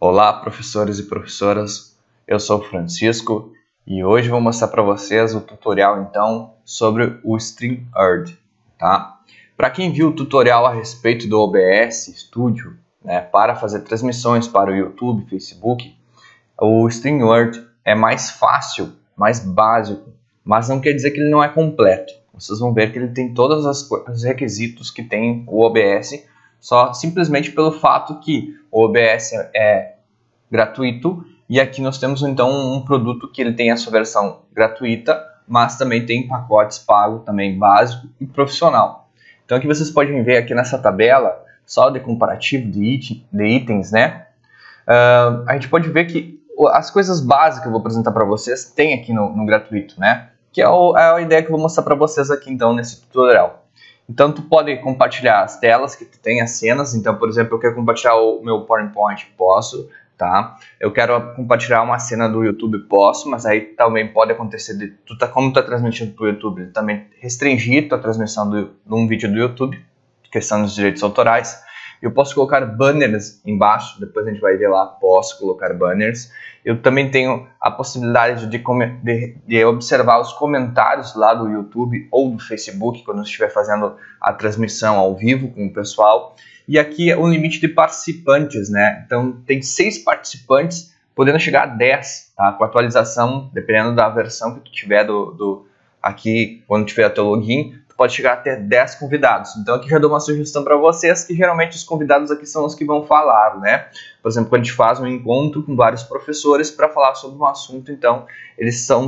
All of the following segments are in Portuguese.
Olá, professores e professoras, eu sou o Francisco e hoje vou mostrar para vocês o tutorial então sobre o StreamYard, tá? Para quem viu o tutorial a respeito do OBS Studio, né, para fazer transmissões para o YouTube, Facebook, o StreamYard é mais fácil, mais básico, mas não quer dizer que ele não é completo. Vocês vão ver que ele tem todos os requisitos que tem o OBS, só simplesmente pelo fato que o OBS é gratuito e aqui nós temos então um produto que ele tem a sua versão gratuita, mas também tem pacotes pagos também básico e profissional. Então aqui vocês podem ver aqui nessa tabela só de comparativo de itens, né? A gente pode ver que as coisas básicas que eu vou apresentar para vocês tem aqui no gratuito, né? Que é a ideia que eu vou mostrar para vocês aqui então nesse tutorial. Então tu pode compartilhar as telas que tu tem, as cenas. Então, por exemplo, eu quero compartilhar o meu PowerPoint, posso, tá? Eu quero compartilhar uma cena do YouTube, posso, mas aí também pode acontecer de como tu tá transmitindo para o YouTube, também restringir tua transmissão de um vídeo do YouTube, questão dos direitos autorais. Eu posso colocar banners embaixo, depois a gente vai ver lá, posso colocar banners. Eu também tenho a possibilidade de observar os comentários lá do YouTube ou do Facebook, quando eu estiver fazendo a transmissão ao vivo com o pessoal. E aqui é o limite de participantes, né? Então tem 6 participantes, podendo chegar a 10, tá? Com atualização, dependendo da versão que tu tiver aqui, quando tiver teu login, pode chegar até 10 convidados. Então aqui já dou uma sugestão para vocês, que geralmente os convidados aqui são os que vão falar, né? Por exemplo, quando a gente faz um encontro com vários professores para falar sobre um assunto, então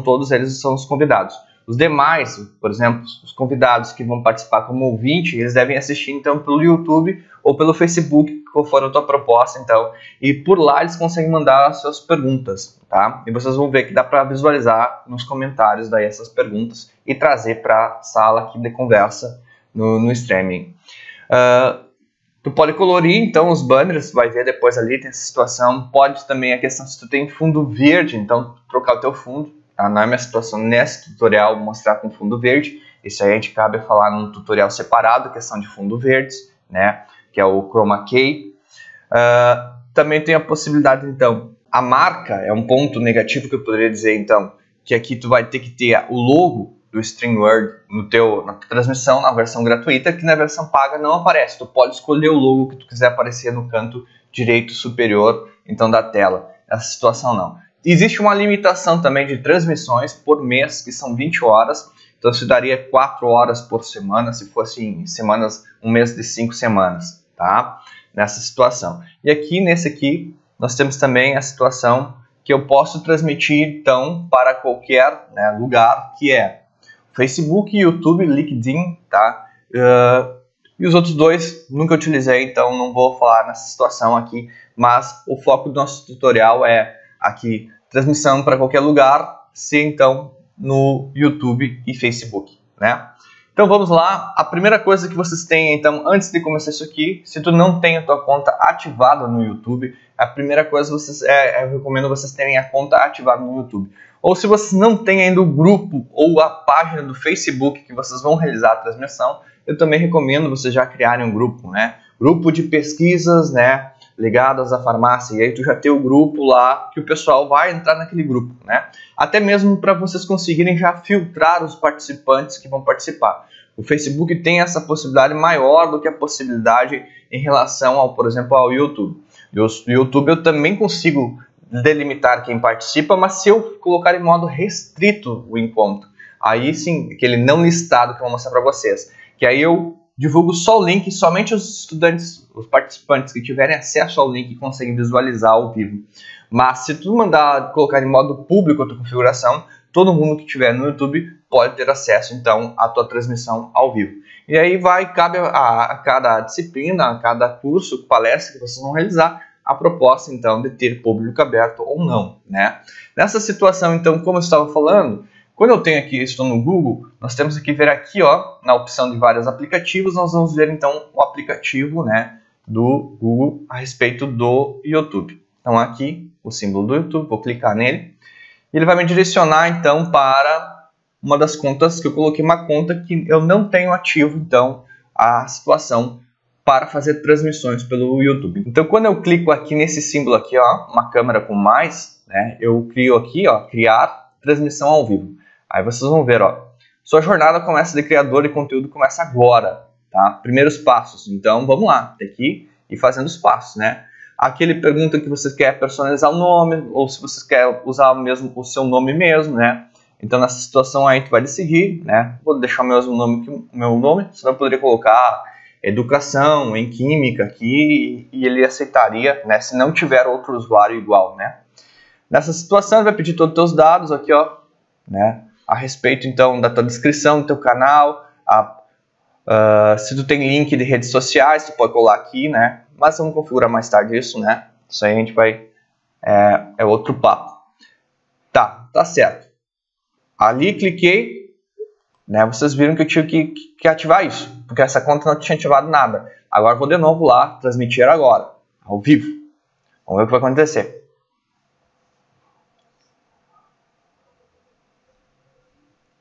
todos eles são os convidados. Os demais, por exemplo, os convidados que vão participar como ouvinte, eles devem assistir então pelo YouTube ou pelo Facebook, qual for a tua proposta, então. E por lá eles conseguem mandar as suas perguntas, tá? E vocês vão ver que dá para visualizar nos comentários daí essas perguntas e trazer para a sala aqui de conversa no streaming. Tu pode colorir então os banners, vai ver depois ali, tem essa situação. Pode também a questão se tu tem fundo verde, então trocar o teu fundo. Tá? Não é minha situação nesse tutorial mostrar com fundo verde. Isso aí a gente cabe falar num tutorial separado, questão de fundo verdes, né? Que é o Chroma Key. Também tem a possibilidade, então, a marca é um ponto negativo que eu poderia dizer, então, que aqui tu vai ter que ter o logo do StreamYard na tua transmissão, na versão gratuita, que na versão paga não aparece. Tu pode escolher o logo que tu quiser aparecer no canto direito superior, então, da tela. Essa situação não. Existe uma limitação também de transmissões por mês, que são 20 horas. Então, se daria 4 horas por semana, se fosse em semanas, um mês de 5 semanas, tá? Nessa situação. E aqui, nesse aqui, nós temos também a situação que eu posso transmitir, então, para qualquer lugar, que é Facebook, YouTube, LinkedIn, tá? E os outros dois nunca utilizei, então não vou falar nessa situação aqui, mas o foco do nosso tutorial é aqui, transmissão para qualquer lugar, se então no YouTube e Facebook, né? Então vamos lá, a primeira coisa que vocês têm, então, antes de começar isso aqui, se tu não tem a tua conta ativada no YouTube, a primeira coisa eu recomendo vocês terem a conta ativada no YouTube. Ou se vocês não têm ainda o grupo ou a página do Facebook que vocês vão realizar a transmissão, eu também recomendo vocês já criarem um grupo, né? Grupo de pesquisas, né? Ligadas à farmácia, e aí tu já tem o grupo lá, que o pessoal vai entrar naquele grupo, né? Até mesmo para vocês conseguirem já filtrar os participantes que vão participar. O Facebook tem essa possibilidade maior do que a possibilidade em relação ao, por exemplo, ao YouTube. No YouTube eu também consigo delimitar quem participa, mas se eu colocar em modo restrito o encontro, aí sim, aquele não listado que eu vou mostrar para vocês, que aí eu divulgo só o link, somente os estudantes, os participantes que tiverem acesso ao link conseguem visualizar ao vivo. Mas se tu mandar colocar em modo público a tua configuração, todo mundo que estiver no YouTube pode ter acesso então à tua transmissão ao vivo. E aí cabe a cada disciplina, a cada curso, palestra que vocês vão realizar, a proposta então de ter público aberto ou não, né? Nessa situação então, como eu estava falando, quando eu tenho aqui, estou no Google, nós temos que ver aqui, ó, na opção de vários aplicativos, nós vamos ver então o aplicativo, né, do Google a respeito do YouTube. Então aqui, o símbolo do YouTube, vou clicar nele, e ele vai me direcionar então para uma das contas que eu coloquei, uma conta que eu não tenho ativo, então, a situação para fazer transmissões pelo YouTube. Então, quando eu clico aqui nesse símbolo aqui, ó, uma câmera com mais, né, eu crio aqui, ó, criar transmissão ao vivo. Aí vocês vão ver, ó, sua jornada começa de criador de conteúdo começa agora, tá? Primeiros passos. Então, vamos lá, tem que ir fazendo os passos, né? Aqui ele pergunta que você quer personalizar o nome ou se você quer usar o seu nome mesmo, né? Então, nessa situação aí, tu vai decidir, né? Vou deixar o meu nome, você vai poder colocar educação em química aqui e ele aceitaria, né? Se não tiver outro usuário igual, né? Nessa situação, ele vai pedir todos os teus dados aqui, ó, né? A respeito, então, da tua descrição do teu canal, se tu tem link de redes sociais, tu pode colar aqui, né? Mas vamos configurar mais tarde isso, né? Isso aí a gente vai... É outro papo. Tá certo. Ali cliquei, né? Vocês viram que eu tive que ativar isso, porque essa conta não tinha ativado nada. Agora vou de novo lá, transmitir agora, ao vivo. Vamos ver o que vai acontecer.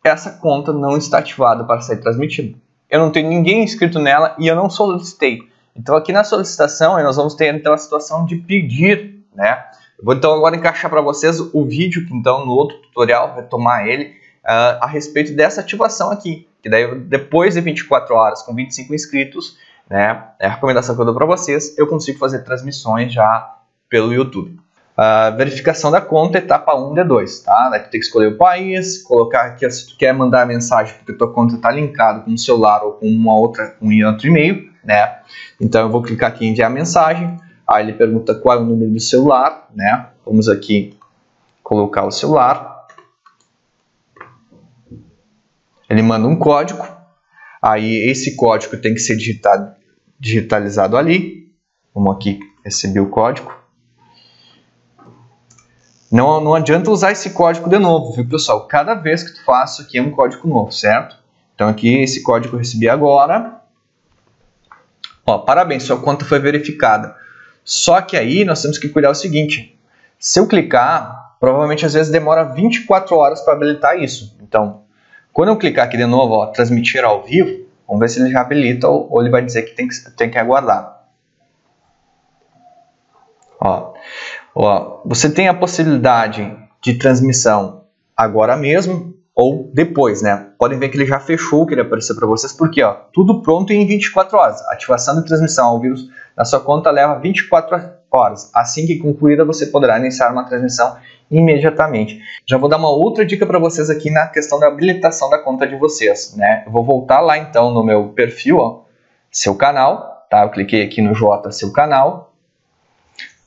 Essa conta não está ativada para ser transmitida. Eu não tenho ninguém inscrito nela e eu não solicitei. Então aqui na solicitação nós vamos ter então a situação de pedir, né? Eu vou então agora encaixar para vocês o vídeo que então no outro tutorial, retomar ele, a respeito dessa ativação aqui. Que daí depois de 24 horas com 25 inscritos, né? É a recomendação que eu dou para vocês, eu consigo fazer transmissões já pelo YouTube. Verificação da conta, etapa 1 de 2, tá? Daí tu tem que escolher o país, colocar aqui se tu quer mandar mensagem porque tua conta está linkada com o celular ou com um outro e-mail, né? Então eu vou clicar aqui em enviar mensagem, aí ele pergunta qual é o número do celular, né? Vamos aqui colocar o celular, ele manda um código, aí esse código tem que ser digitalizado ali, vamos aqui receber o código. Não adianta usar esse código de novo, viu, pessoal? Cada vez que tu faz isso aqui é um código novo, certo? Então aqui esse código eu recebi agora. Ó, parabéns, sua conta foi verificada. Só que aí nós temos que cuidar o seguinte. Se eu clicar, provavelmente às vezes demora 24 horas para habilitar isso. Então, quando eu clicar aqui de novo, ó, transmitir ao vivo, vamos ver se ele já habilita ou ele vai dizer que tem que aguardar. Ó, você tem a possibilidade de transmissão agora mesmo ou depois, né? Podem ver que ele já fechou o que ele apareceu para vocês, porque ó, tudo pronto em 24 horas. Ativação de transmissão ao vivo na sua conta leva 24 horas. Assim que concluída, você poderá iniciar uma transmissão imediatamente. Já vou dar uma outra dica para vocês aqui na questão da habilitação da conta de vocês, né? Eu vou voltar lá então no meu perfil, ó, seu canal, tá? Eu cliquei aqui no J, seu canal.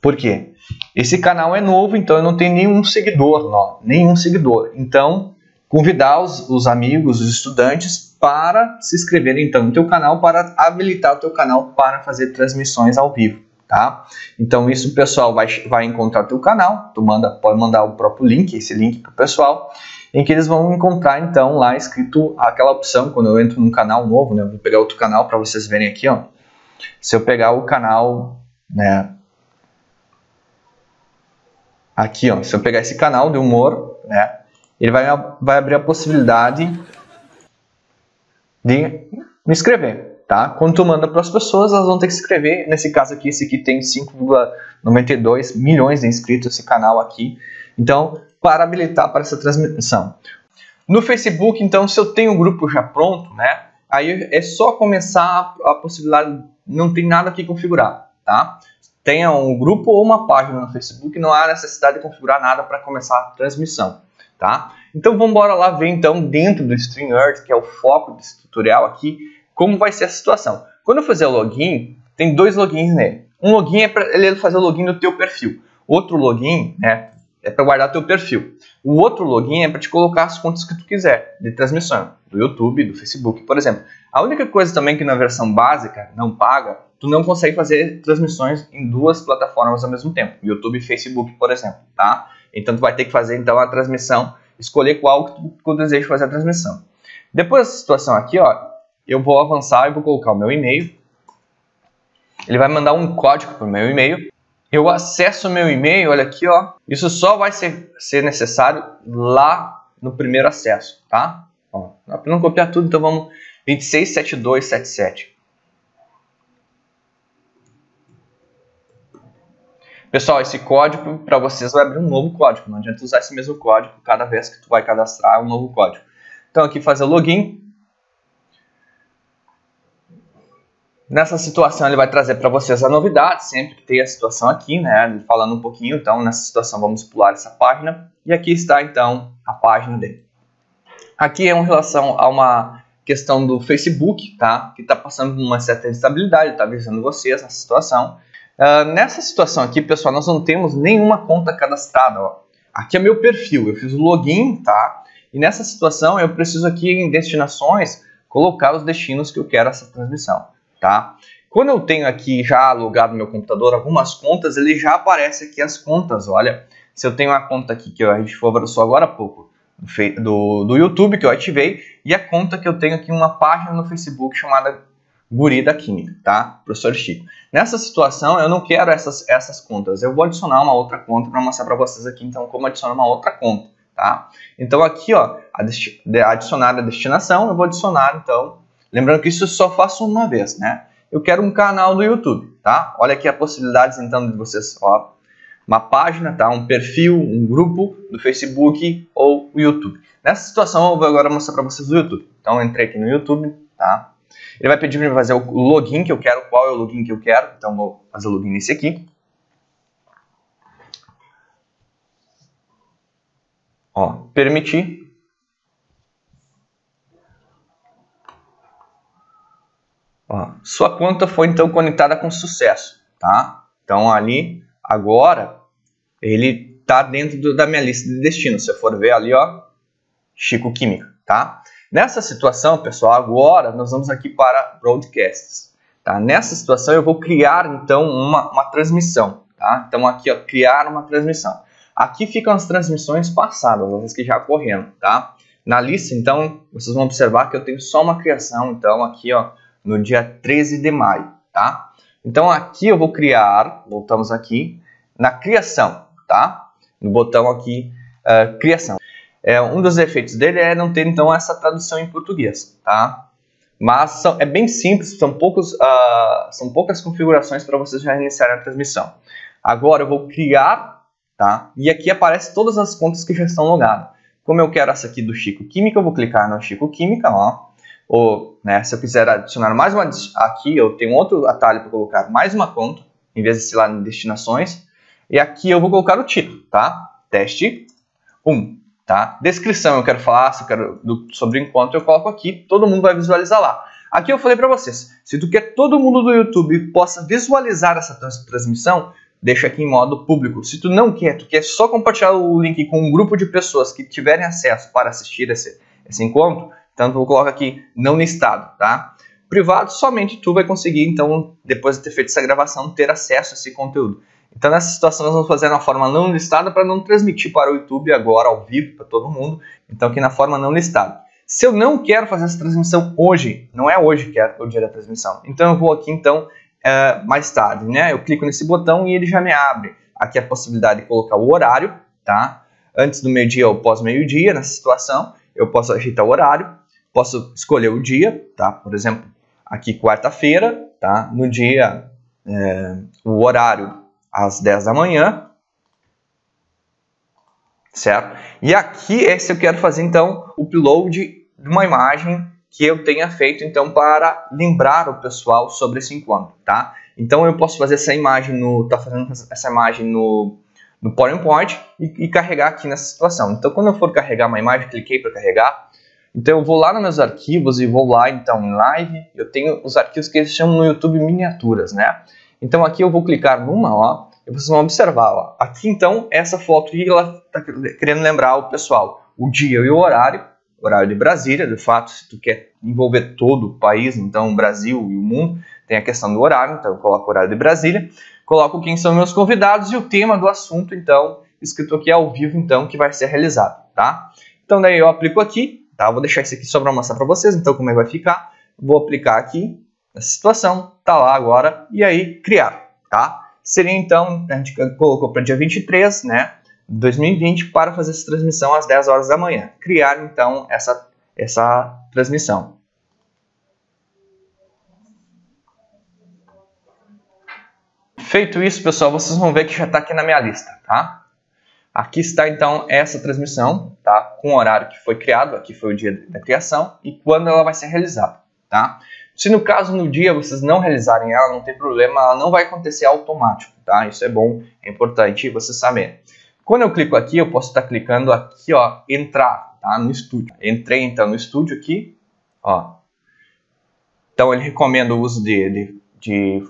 Por quê? Esse canal é novo, então eu não tenho nenhum seguidor, não, nenhum seguidor. Então, convidar os amigos, os estudantes para se inscreverem então no teu canal, para habilitar o teu canal para fazer transmissões ao vivo, tá? Então isso o pessoal vai encontrar o teu canal, pode mandar o próprio link, esse link para o pessoal, em que eles vão encontrar então lá escrito aquela opção, quando eu entro num canal novo, né? Eu vou pegar outro canal para vocês verem aqui, ó. Se eu pegar o canal, né? Aqui, ó, se eu pegar esse canal de humor, né, ele vai abrir a possibilidade de me inscrever, tá? Quando tu manda para as pessoas, elas vão ter que se inscrever. Nesse caso aqui, esse aqui tem 5,92 milhões de inscritos, esse canal aqui. Então, para habilitar para essa transmissão. No Facebook, então, se eu tenho um grupo já pronto, né, aí é só começar a possibilidade, não tem nada aqui configurar, tá? Tenha um grupo ou uma página no Facebook, não há necessidade de configurar nada para começar a transmissão, tá? Então vamos embora lá ver então dentro do StreamYard, que é o foco desse tutorial aqui, como vai ser a situação. Quando eu fizer o login, tem dois logins nele. Um login é para ele fazer o login do teu perfil. Outro login, né, é para guardar teu perfil. O outro login é para te colocar as contas que tu quiser de transmissão, do YouTube, do Facebook, por exemplo. A única coisa também que na versão básica, não paga, tu não consegue fazer transmissões em duas plataformas ao mesmo tempo, YouTube e Facebook, por exemplo, tá? Então tu vai ter que fazer então a transmissão, escolher qual que tu deseja fazer a transmissão. Depois dessa situação aqui, ó, eu vou avançar e vou colocar o meu e-mail. Ele vai mandar um código para o meu e-mail. Eu acesso o meu e-mail, olha aqui, ó. Isso só vai ser necessário lá no primeiro acesso, tá? Ó, para não copiar tudo, então vamos 267277. Pessoal, esse código para vocês vai abrir um novo código. Não adianta usar esse mesmo código cada vez que tu vai cadastrar um novo código. Então aqui fazer o login. Nessa situação ele vai trazer para vocês a novidade, sempre que tem a situação aqui, né? Falando um pouquinho, então nessa situação vamos pular essa página. E aqui está então a página dele. Aqui é em relação a uma questão do Facebook, tá? Que está passando por uma certa instabilidade, está avisando vocês nessa situação. Nessa situação aqui, pessoal, nós não temos nenhuma conta cadastrada, ó. Aqui é meu perfil, eu fiz o login, tá? E nessa situação eu preciso aqui em destinações colocar os destinos que eu quero essa transmissão, tá? Quando eu tenho aqui já logado no meu computador algumas contas, ele já aparece aqui as contas, olha. Se eu tenho uma conta aqui que a gente conversou agora há pouco, do YouTube que eu ativei, e a conta que eu tenho aqui uma página no Facebook chamada Guri da Química, tá? Professor Chico. Nessa situação eu não quero essas contas, eu vou adicionar uma outra conta para mostrar para vocês aqui então como adicionar uma outra conta, tá? Então aqui, ó, adicionar a destinação, eu vou adicionar então, lembrando que isso eu só faço uma vez, né? Eu quero um canal do YouTube, tá? Olha aqui as possibilidades então de vocês, ó, uma página, tá? Um perfil, um grupo do Facebook ou o YouTube. Nessa situação eu vou agora mostrar para vocês o YouTube. Então eu entrei aqui no YouTube, tá? Ele vai pedir para mim fazer o login que eu quero, qual é o login que eu quero. Então vou fazer o login nesse aqui. Ó, permitir. Ó, sua conta foi então conectada com sucesso, tá? Então ali, agora, ele tá dentro da minha lista de destinos. Se eu for ver ali, ó, Chico Química, tá? Nessa situação, pessoal, agora nós vamos aqui para Broadcasts, tá? Nessa situação eu vou criar então uma transmissão, tá? Então aqui, ó, criar uma transmissão. Aqui ficam as transmissões passadas, as que já ocorreram, tá? Na lista, então, vocês vão observar que eu tenho só uma criação, então aqui, ó, no dia 13 de maio, tá? Então aqui eu vou criar, voltamos aqui, na criação, tá? No botão aqui, criação. Um dos efeitos dele é não ter então essa tradução em português, tá? Mas é bem simples, são poucas configurações para vocês já iniciarem a transmissão. Agora eu vou criar, tá? E aqui aparece todas as contas que já estão logadas. Como eu quero essa aqui do Chico Química, eu vou clicar no Chico Química, ó. Ou, né, se eu quiser adicionar mais uma, aqui eu tenho outro atalho para colocar mais uma conta, em vez de ser lá em destinações. E aqui eu vou colocar o título, tá? Teste 1. Tá? Descrição, eu quero falar sobre o encontro, eu coloco aqui, todo mundo vai visualizar lá. Aqui eu falei para vocês, se tu quer todo mundo do YouTube possa visualizar essa transmissão, deixa aqui em modo público. Se tu não quer, tu quer só compartilhar o link com um grupo de pessoas que tiverem acesso para assistir esse encontro, então eu coloco aqui não listado, tá? Privado, somente tu vai conseguir, então, depois de ter feito essa gravação, ter acesso a esse conteúdo. Então, nessa situação, nós vamos fazer na forma não listada para não transmitir para o YouTube agora, ao vivo, para todo mundo. Então, aqui na forma não listada. Se eu não quero fazer essa transmissão hoje, não é hoje que é o dia da transmissão. Então, eu vou aqui, então, mais tarde, né? Eu clico nesse botão e ele já me abre. Aqui a possibilidade de colocar o horário, tá? Antes do meio-dia ou pós-meio-dia, nessa situação, eu posso ajeitar o horário. Posso escolher o dia, tá? Por exemplo, aqui quarta-feira, tá? No dia, o horário às 10 da manhã, certo? E aqui se eu quero fazer então o upload de uma imagem que eu tenha feito então para lembrar o pessoal sobre esse encontro, tá? Então eu posso fazer essa imagem no PowerPoint e carregar aqui nessa situação. Então quando eu for carregar uma imagem, cliquei para carregar, então eu vou lá nos meus arquivos e vou lá então em live, eu tenho os arquivos que eles chamam no YouTube miniaturas, né? Então aqui eu vou clicar numa, ó, e vocês vão observar, ó. Aqui então, essa foto aqui, ela está querendo lembrar o pessoal o dia e o horário de Brasília, de fato, se tu quer envolver todo o país, então o Brasil e o mundo, tem a questão do horário, então eu coloco o horário de Brasília, coloco quem são meus convidados e o tema do assunto, então, escrito aqui ao vivo, então, que vai ser realizado, tá? Então daí eu aplico aqui, tá? Vou deixar isso aqui só para mostrar para vocês, então como é que vai ficar, vou aplicar aqui, nessa situação, tá lá agora, e aí criar, tá? Seria então, a gente colocou para dia 23, né, de 2020, para fazer essa transmissão às 10 horas da manhã. Criar então essa transmissão. Feito isso, pessoal, vocês vão ver que já está aqui na minha lista, tá? Aqui está, então, essa transmissão, tá? Com o horário que foi criado, aqui foi o dia da criação e quando ela vai ser realizada, tá? Se no caso, no dia, vocês não realizarem ela, não tem problema, ela não vai acontecer automático, tá? Isso é bom, é importante vocês saberem. Quando eu clico aqui, eu posso estar clicando aqui, ó, entrar, tá? No estúdio. Entrei, então, no estúdio aqui, ó. Então, ele recomenda o uso de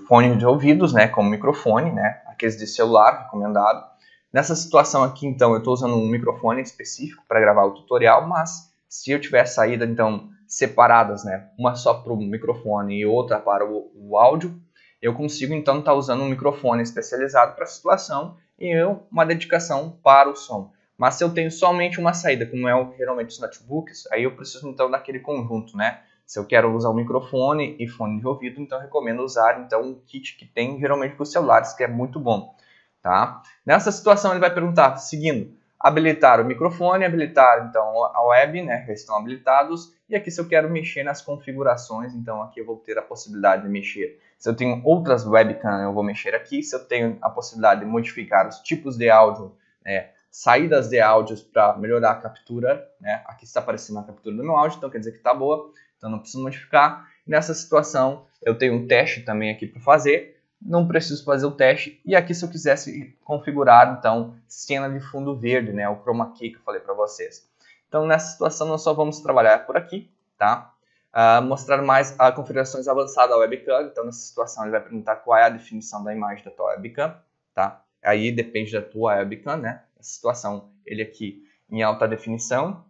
fones de ouvidos, né? Como microfone, né? Aqueles de celular, recomendado. Nessa situação aqui, então, eu estou usando um microfone específico para gravar o tutorial, mas se eu tiver saída, então, separadas, né? Uma só para o microfone e outra para o áudio, eu consigo, então, estar usando um microfone especializado para a situação e uma dedicação para o som. Mas se eu tenho somente uma saída, como é geralmente os notebooks, aí eu preciso, então, daquele conjunto, né? Se eu quero usar o microfone e fone de ouvido, então, eu recomendo usar, então, um kit que tem, geralmente, para os celulares, que é muito bom. Tá? Nessa situação ele vai perguntar, seguindo, habilitar o microfone, habilitar então a web, né, que estão habilitados, e aqui se eu quero mexer nas configurações, então aqui eu vou ter a possibilidade de mexer. Se eu tenho outras webcams, eu vou mexer aqui. Se eu tenho a possibilidade de modificar os tipos de áudio, né, saídas de áudios para melhorar a captura, né, aqui está aparecendo a captura do meu áudio, então quer dizer que está boa, então não preciso modificar. Nessa situação eu tenho um teste também aqui para fazer. Não preciso fazer o teste. E aqui se eu quisesse configurar, então, cena de fundo verde, né? O chroma key que eu falei para vocês. Então, nessa situação, nós só vamos trabalhar por aqui, tá? Mostrar mais as configurações avançadas da webcam. Então, nessa situação, ele vai perguntar qual é a definição da imagem da tua webcam, tá? Aí depende da tua webcam, né? Nessa situação, ele aqui em alta definição,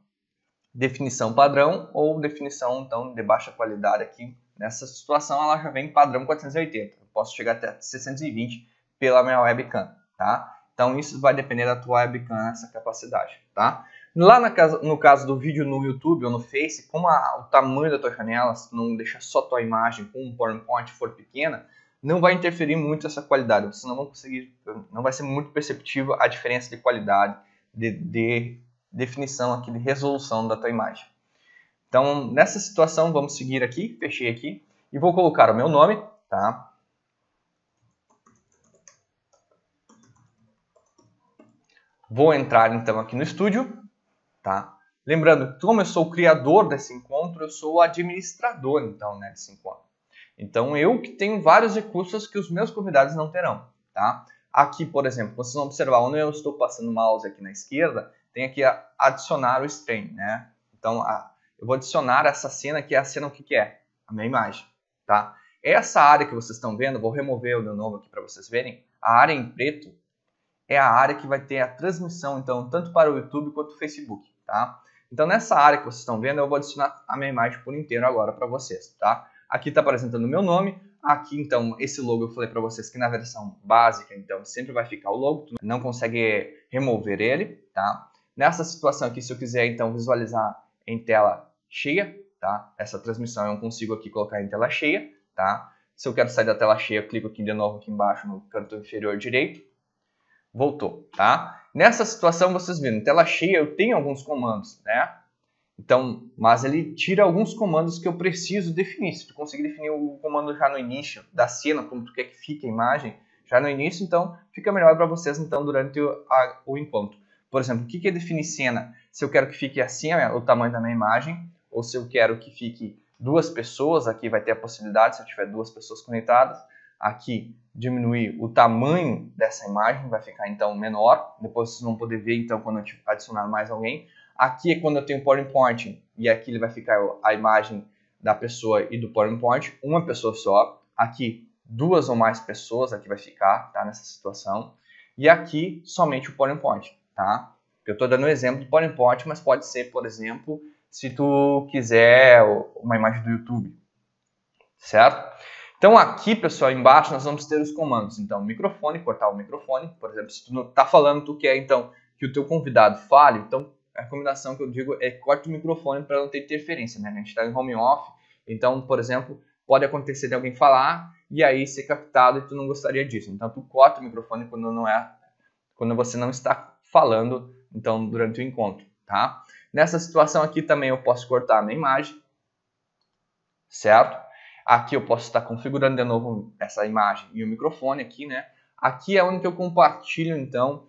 definição padrão ou definição, então, de baixa qualidade aqui. Nessa situação, ela já vem padrão 480. Eu posso chegar até 620 pela minha webcam, tá? Então, isso vai depender da tua webcam, essa capacidade, tá? Lá no caso do vídeo no YouTube ou no Face, como o tamanho da tua janela, se não deixar só tua imagem com um PowerPoint for pequena, não vai interferir muito essa qualidade. Vocês não vão conseguir, não vai ser muito perceptível a diferença de qualidade, de definição aqui, de resolução da tua imagem. Então, nessa situação, vamos seguir aqui, fechei aqui, e vou colocar o meu nome, tá? Vou entrar, então, aqui no estúdio, tá? Lembrando, como eu sou o criador desse encontro, eu sou o administrador, então, né, desse encontro. Então, eu que tenho vários recursos que os meus convidados não terão, tá? Aqui, por exemplo, vocês vão observar, onde eu estou passando o mouse aqui na esquerda, tem aqui adicionar o stream, né? Então, eu vou adicionar essa cena, que é a cena, o que é? A minha imagem, tá? Essa área que vocês estão vendo, vou remover o de novo aqui para vocês verem, a área em preto é a área que vai ter a transmissão, então, tanto para o YouTube quanto o Facebook, tá? Então, nessa área que vocês estão vendo, eu vou adicionar a minha imagem por inteiro agora para vocês, tá? Aqui está apresentando o meu nome, aqui, então, esse logo eu falei para vocês que na versão básica, então, sempre vai ficar o logo, tu não consegue remover ele, tá? Nessa situação aqui, se eu quiser, então, visualizar em tela cheia, tá? Essa transmissão eu consigo aqui colocar em tela cheia, tá? Se eu quero sair da tela cheia, eu clico aqui de novo aqui embaixo no canto inferior direito. Voltou, tá? Nessa situação, vocês viram, em tela cheia eu tenho alguns comandos, né? Então, mas ele tira alguns comandos que eu preciso definir. Se tu conseguir definir o comando já no início da cena, como tu quer que fique a imagem, já no início, então, fica melhor para vocês, então, durante o encontro. Por exemplo, o que é definir cena? Se eu quero que fique assim o tamanho da minha imagem, ou se eu quero que fique duas pessoas, aqui vai ter a possibilidade, se eu tiver duas pessoas conectadas, aqui diminuir o tamanho dessa imagem, vai ficar então menor, depois vocês vão poder ver então quando eu adicionar mais alguém. Aqui é quando eu tenho PowerPoint, e aqui ele vai ficar a imagem da pessoa e do PowerPoint, uma pessoa só. Aqui, duas ou mais pessoas, aqui vai ficar, tá, nessa situação. E aqui, somente o PowerPoint, tá? Eu estou dando um exemplo do PowerPoint, mas pode ser, por exemplo, se tu quiser uma imagem do YouTube, certo? Então aqui, pessoal, embaixo nós vamos ter os comandos. Então, microfone, cortar o microfone. Por exemplo, se tu não está falando, tu quer então que o teu convidado fale, então a recomendação que eu digo é corte o microfone para não ter interferência, né? A gente está em home office, então, por exemplo, pode acontecer de alguém falar e aí ser captado e tu não gostaria disso. Então, tu corta o microfone quando você não está falando, então, durante o encontro, tá? Nessa situação aqui também eu posso cortar a minha imagem, certo? Aqui eu posso estar configurando de novo essa imagem e o microfone aqui, né? Aqui é onde eu compartilho, então,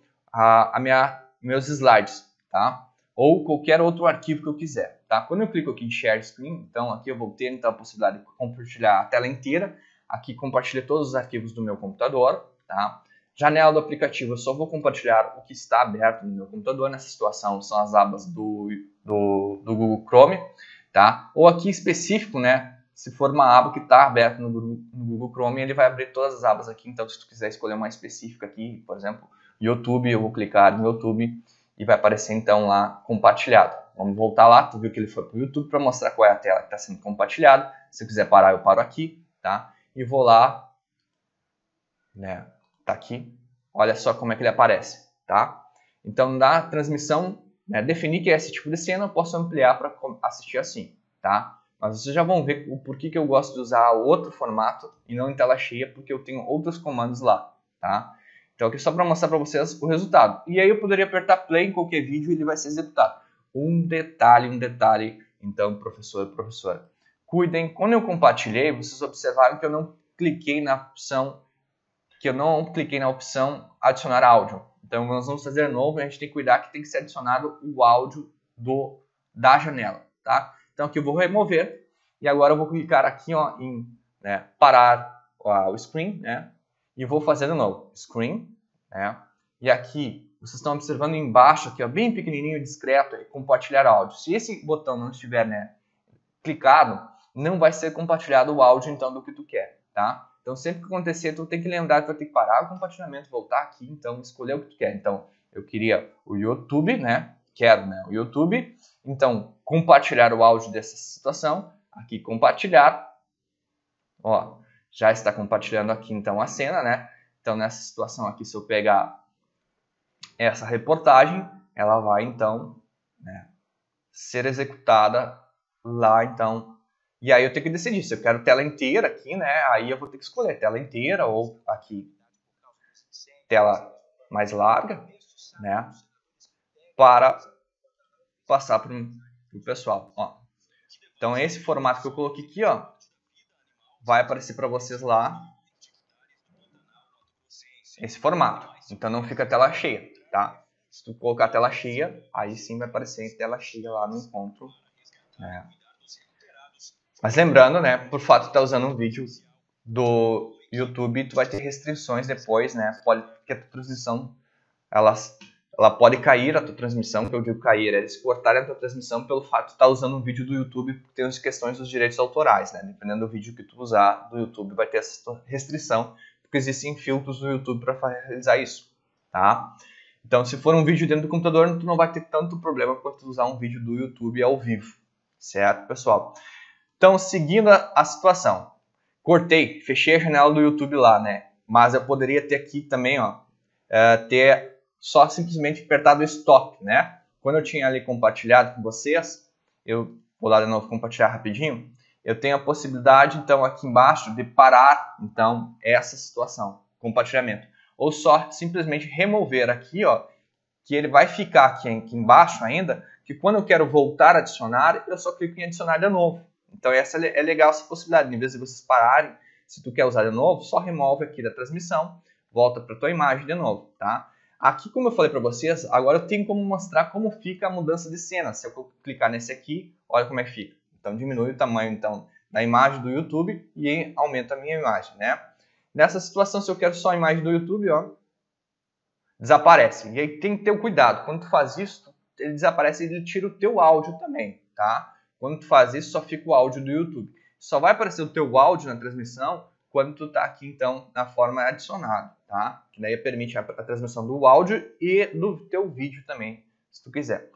meus slides, tá? Ou qualquer outro arquivo que eu quiser, tá? Quando eu clico aqui em Share Screen, então aqui eu vou ter então, a possibilidade de compartilhar a tela inteira. Aqui compartilha todos os arquivos do meu computador, tá? Janela do aplicativo, eu só vou compartilhar o que está aberto no meu computador. Nessa situação são as abas do Google Chrome, tá? Ou aqui específico, né? Se for uma aba que está aberta no Google Chrome, ele vai abrir todas as abas aqui. Então, se tu quiser escolher uma específica aqui, por exemplo, YouTube, eu vou clicar no YouTube e vai aparecer então lá compartilhado. Vamos voltar lá, tu viu que ele foi para o YouTube para mostrar qual é a tela que está sendo compartilhada. Se eu quiser parar, eu paro aqui, tá? E vou lá, né? Tá aqui. Olha só como é que ele aparece, tá? Então, na transmissão, né, definir que é esse tipo de cena, eu posso ampliar para assistir assim, tá? Mas vocês já vão ver o porquê que eu gosto de usar outro formato e não em tela cheia, porque eu tenho outros comandos lá, tá? Então, aqui só para mostrar para vocês o resultado. E aí eu poderia apertar play em qualquer vídeo e ele vai ser executado. Um detalhe, então, professor e professora. Cuidem, quando eu compartilhei, vocês observaram que eu não cliquei na opção adicionar áudio. Então, nós vamos fazer novo e a gente tem que cuidar que tem que ser adicionado o áudio da janela, tá? Então, aqui eu vou remover e agora eu vou clicar aqui ó, em parar o screen, né? E vou fazer de novo, screen, né? E aqui, vocês estão observando embaixo, aqui ó, bem pequenininho, discreto, compartilhar áudio. Se esse botão não estiver clicado, não vai ser compartilhado o áudio então do que tu quer, tá? Então, sempre que acontecer, tu tem que lembrar que vai ter que parar o compartilhamento, voltar aqui, então, escolher o que tu quer. Então, eu queria o YouTube, né? Quero, né? O YouTube. Então, compartilhar o áudio dessa situação. Aqui, compartilhar. Ó, já está compartilhando aqui, então, a cena, né? Então, nessa situação aqui, se eu pegar essa reportagem, ela vai, então, ser executada lá, então. E aí eu tenho que decidir se eu quero tela inteira aqui, né? Aí eu vou ter que escolher tela inteira ou aqui tela mais larga, né? Para passar para o pessoal. Ó. Então esse formato que eu coloquei aqui, ó, vai aparecer para vocês lá esse formato. Então não fica tela cheia, tá? Se tu colocar tela cheia, aí sim vai aparecer em tela cheia lá no encontro, né? Mas lembrando, né, por fato de estar usando um vídeo do YouTube, tu vai ter restrições depois, né? Porque a tua transmissão, ela pode cair, a tua transmissão, que eu digo cair, é eles cortarem a tua transmissão pelo fato de estar usando um vídeo do YouTube, porque tem as questões dos direitos autorais, né? Dependendo do vídeo que tu usar do YouTube, vai ter essa restrição, porque existem filtros do YouTube para realizar isso, tá? Então, se for um vídeo dentro do computador, tu não vai ter tanto problema quanto usar um vídeo do YouTube ao vivo, certo, pessoal? Então, seguindo a situação, cortei, fechei a janela do YouTube lá, né? Mas eu poderia ter aqui também, ó, ter só simplesmente apertado stop, né? Quando eu tinha ali compartilhado com vocês, eu vou lá de novo compartilhar rapidinho, eu tenho a possibilidade, então, aqui embaixo, de parar, então, essa situação, compartilhamento. Ou só simplesmente remover aqui, ó, que ele vai ficar aqui embaixo ainda, que quando eu quero voltar a adicionar, eu só clico em adicionar de novo. Então, essa é legal essa possibilidade. Em vez de vocês pararem, se tu quer usar de novo, só remove aqui da transmissão, volta para a tua imagem de novo, tá? Aqui, como eu falei para vocês, agora eu tenho como mostrar como fica a mudança de cena. Se eu clicar nesse aqui, olha como é que fica. Então, diminui o tamanho então, da imagem do YouTube e aumenta a minha imagem, né? Nessa situação, se eu quero só a imagem do YouTube, ó, desaparece. E aí tem que ter o cuidado. Quando tu faz isso, ele desaparece e ele tira o teu áudio também, tá? Quando tu faz isso, só fica o áudio do YouTube. Só vai aparecer o teu áudio na transmissão quando tu tá aqui, então, na forma adicionado, tá? Que daí permite a transmissão do áudio e do teu vídeo também, se tu quiser.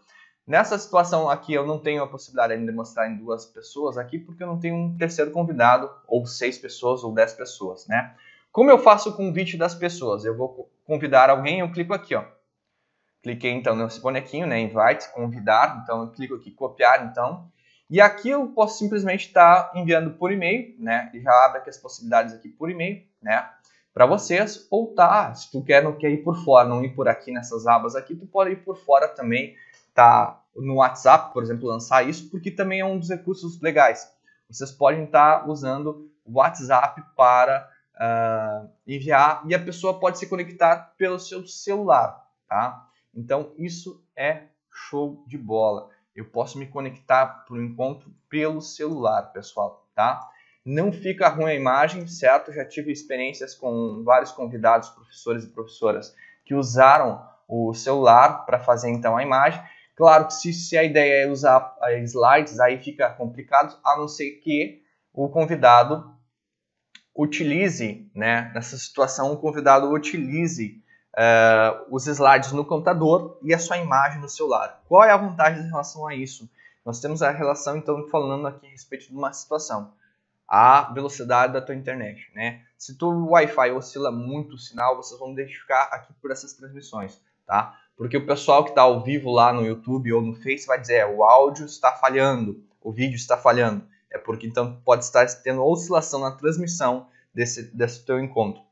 Nessa situação aqui, eu não tenho a possibilidade ainda de mostrar em 2 pessoas aqui, porque eu não tenho um terceiro convidado, ou 6 pessoas, ou 10 pessoas, né? Como eu faço o convite das pessoas? Eu vou convidar alguém, eu clico aqui, ó. Cliquei, então, nesse bonequinho, né? Invite, convidar. Então, eu clico aqui, copiar, então. E aqui eu posso simplesmente estar enviando por e-mail, né? E já abre aqui as possibilidades aqui por e-mail, né? Para vocês. Ou tá, se tu não quer ir por fora, não ir por aqui nessas abas aqui, tu pode ir por fora também, tá? No WhatsApp, por exemplo, lançar isso, porque também é um dos recursos legais. Vocês podem estar usando o WhatsApp para enviar e a pessoa pode se conectar pelo seu celular, tá? Então isso é show de bola. Eu posso me conectar para o encontro pelo celular, pessoal, tá? Não fica ruim a imagem, certo? Já tive experiências com vários convidados, professores e professoras, que usaram o celular para fazer então a imagem. Claro que se a ideia é usar slides, aí fica complicado, a não ser que o convidado utilize, né, nessa situação, o convidado utilize os slides no computador e a sua imagem no celular. Qual é a vantagem em relação a isso? Nós temos a relação, então, falando aqui a respeito de uma situação. A velocidade da tua internet, né? Se o Wi-Fi oscila muito o sinal, vocês vão identificar aqui por essas transmissões, tá? Porque o pessoal que está ao vivo lá no YouTube ou no Face vai dizer, o áudio está falhando, o vídeo está falhando. É porque então pode estar tendo oscilação na transmissão desse teu encontro,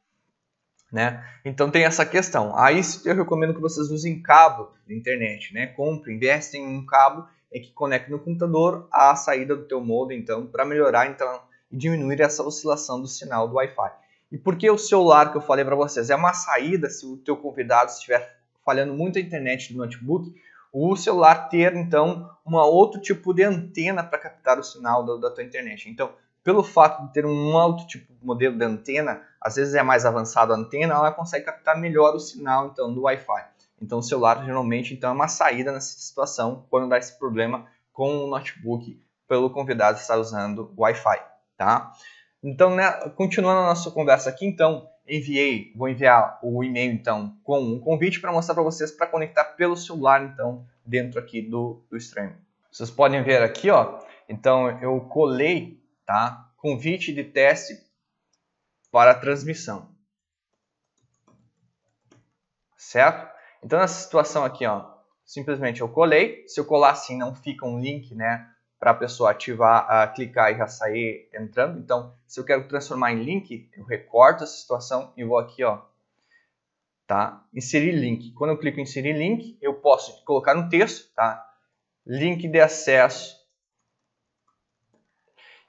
né? Então tem essa questão. Aí eu recomendo que vocês usem cabo de internet, né? Comprem, investem em um cabo que conecte no computador à saída do teu modem, então, para melhorar então e diminuir essa oscilação do sinal do Wi-Fi. E por que o celular que eu falei para vocês? É uma saída se o teu convidado estiver falhando muito a internet do notebook, o celular ter então um outro tipo de antena para captar o sinal da tua internet. Então, pelo fato de ter um outro tipo de modelo de antena, às vezes é mais avançado a antena, ela consegue captar melhor o sinal então do Wi-Fi. Então o celular geralmente então é uma saída nessa situação quando dá esse problema com o notebook pelo convidado estar usando Wi-Fi, tá? Então, né, continuando a nossa conversa aqui, então vou enviar o e-mail então com um convite para mostrar para vocês para conectar pelo celular então dentro aqui do stream. Vocês podem ver aqui, ó. Então eu colei, tá? Convite de teste para a transmissão, certo? Então nessa situação aqui, ó, simplesmente eu colei. Se eu colar assim, não fica um link, né, para a pessoa ativar, clicar e já sair entrando. Então, se eu quero transformar em link, eu recorto essa situação e vou aqui, ó, tá? Inserir link. Quando eu clico em inserir link, eu posso colocar um texto, tá? Link de acesso.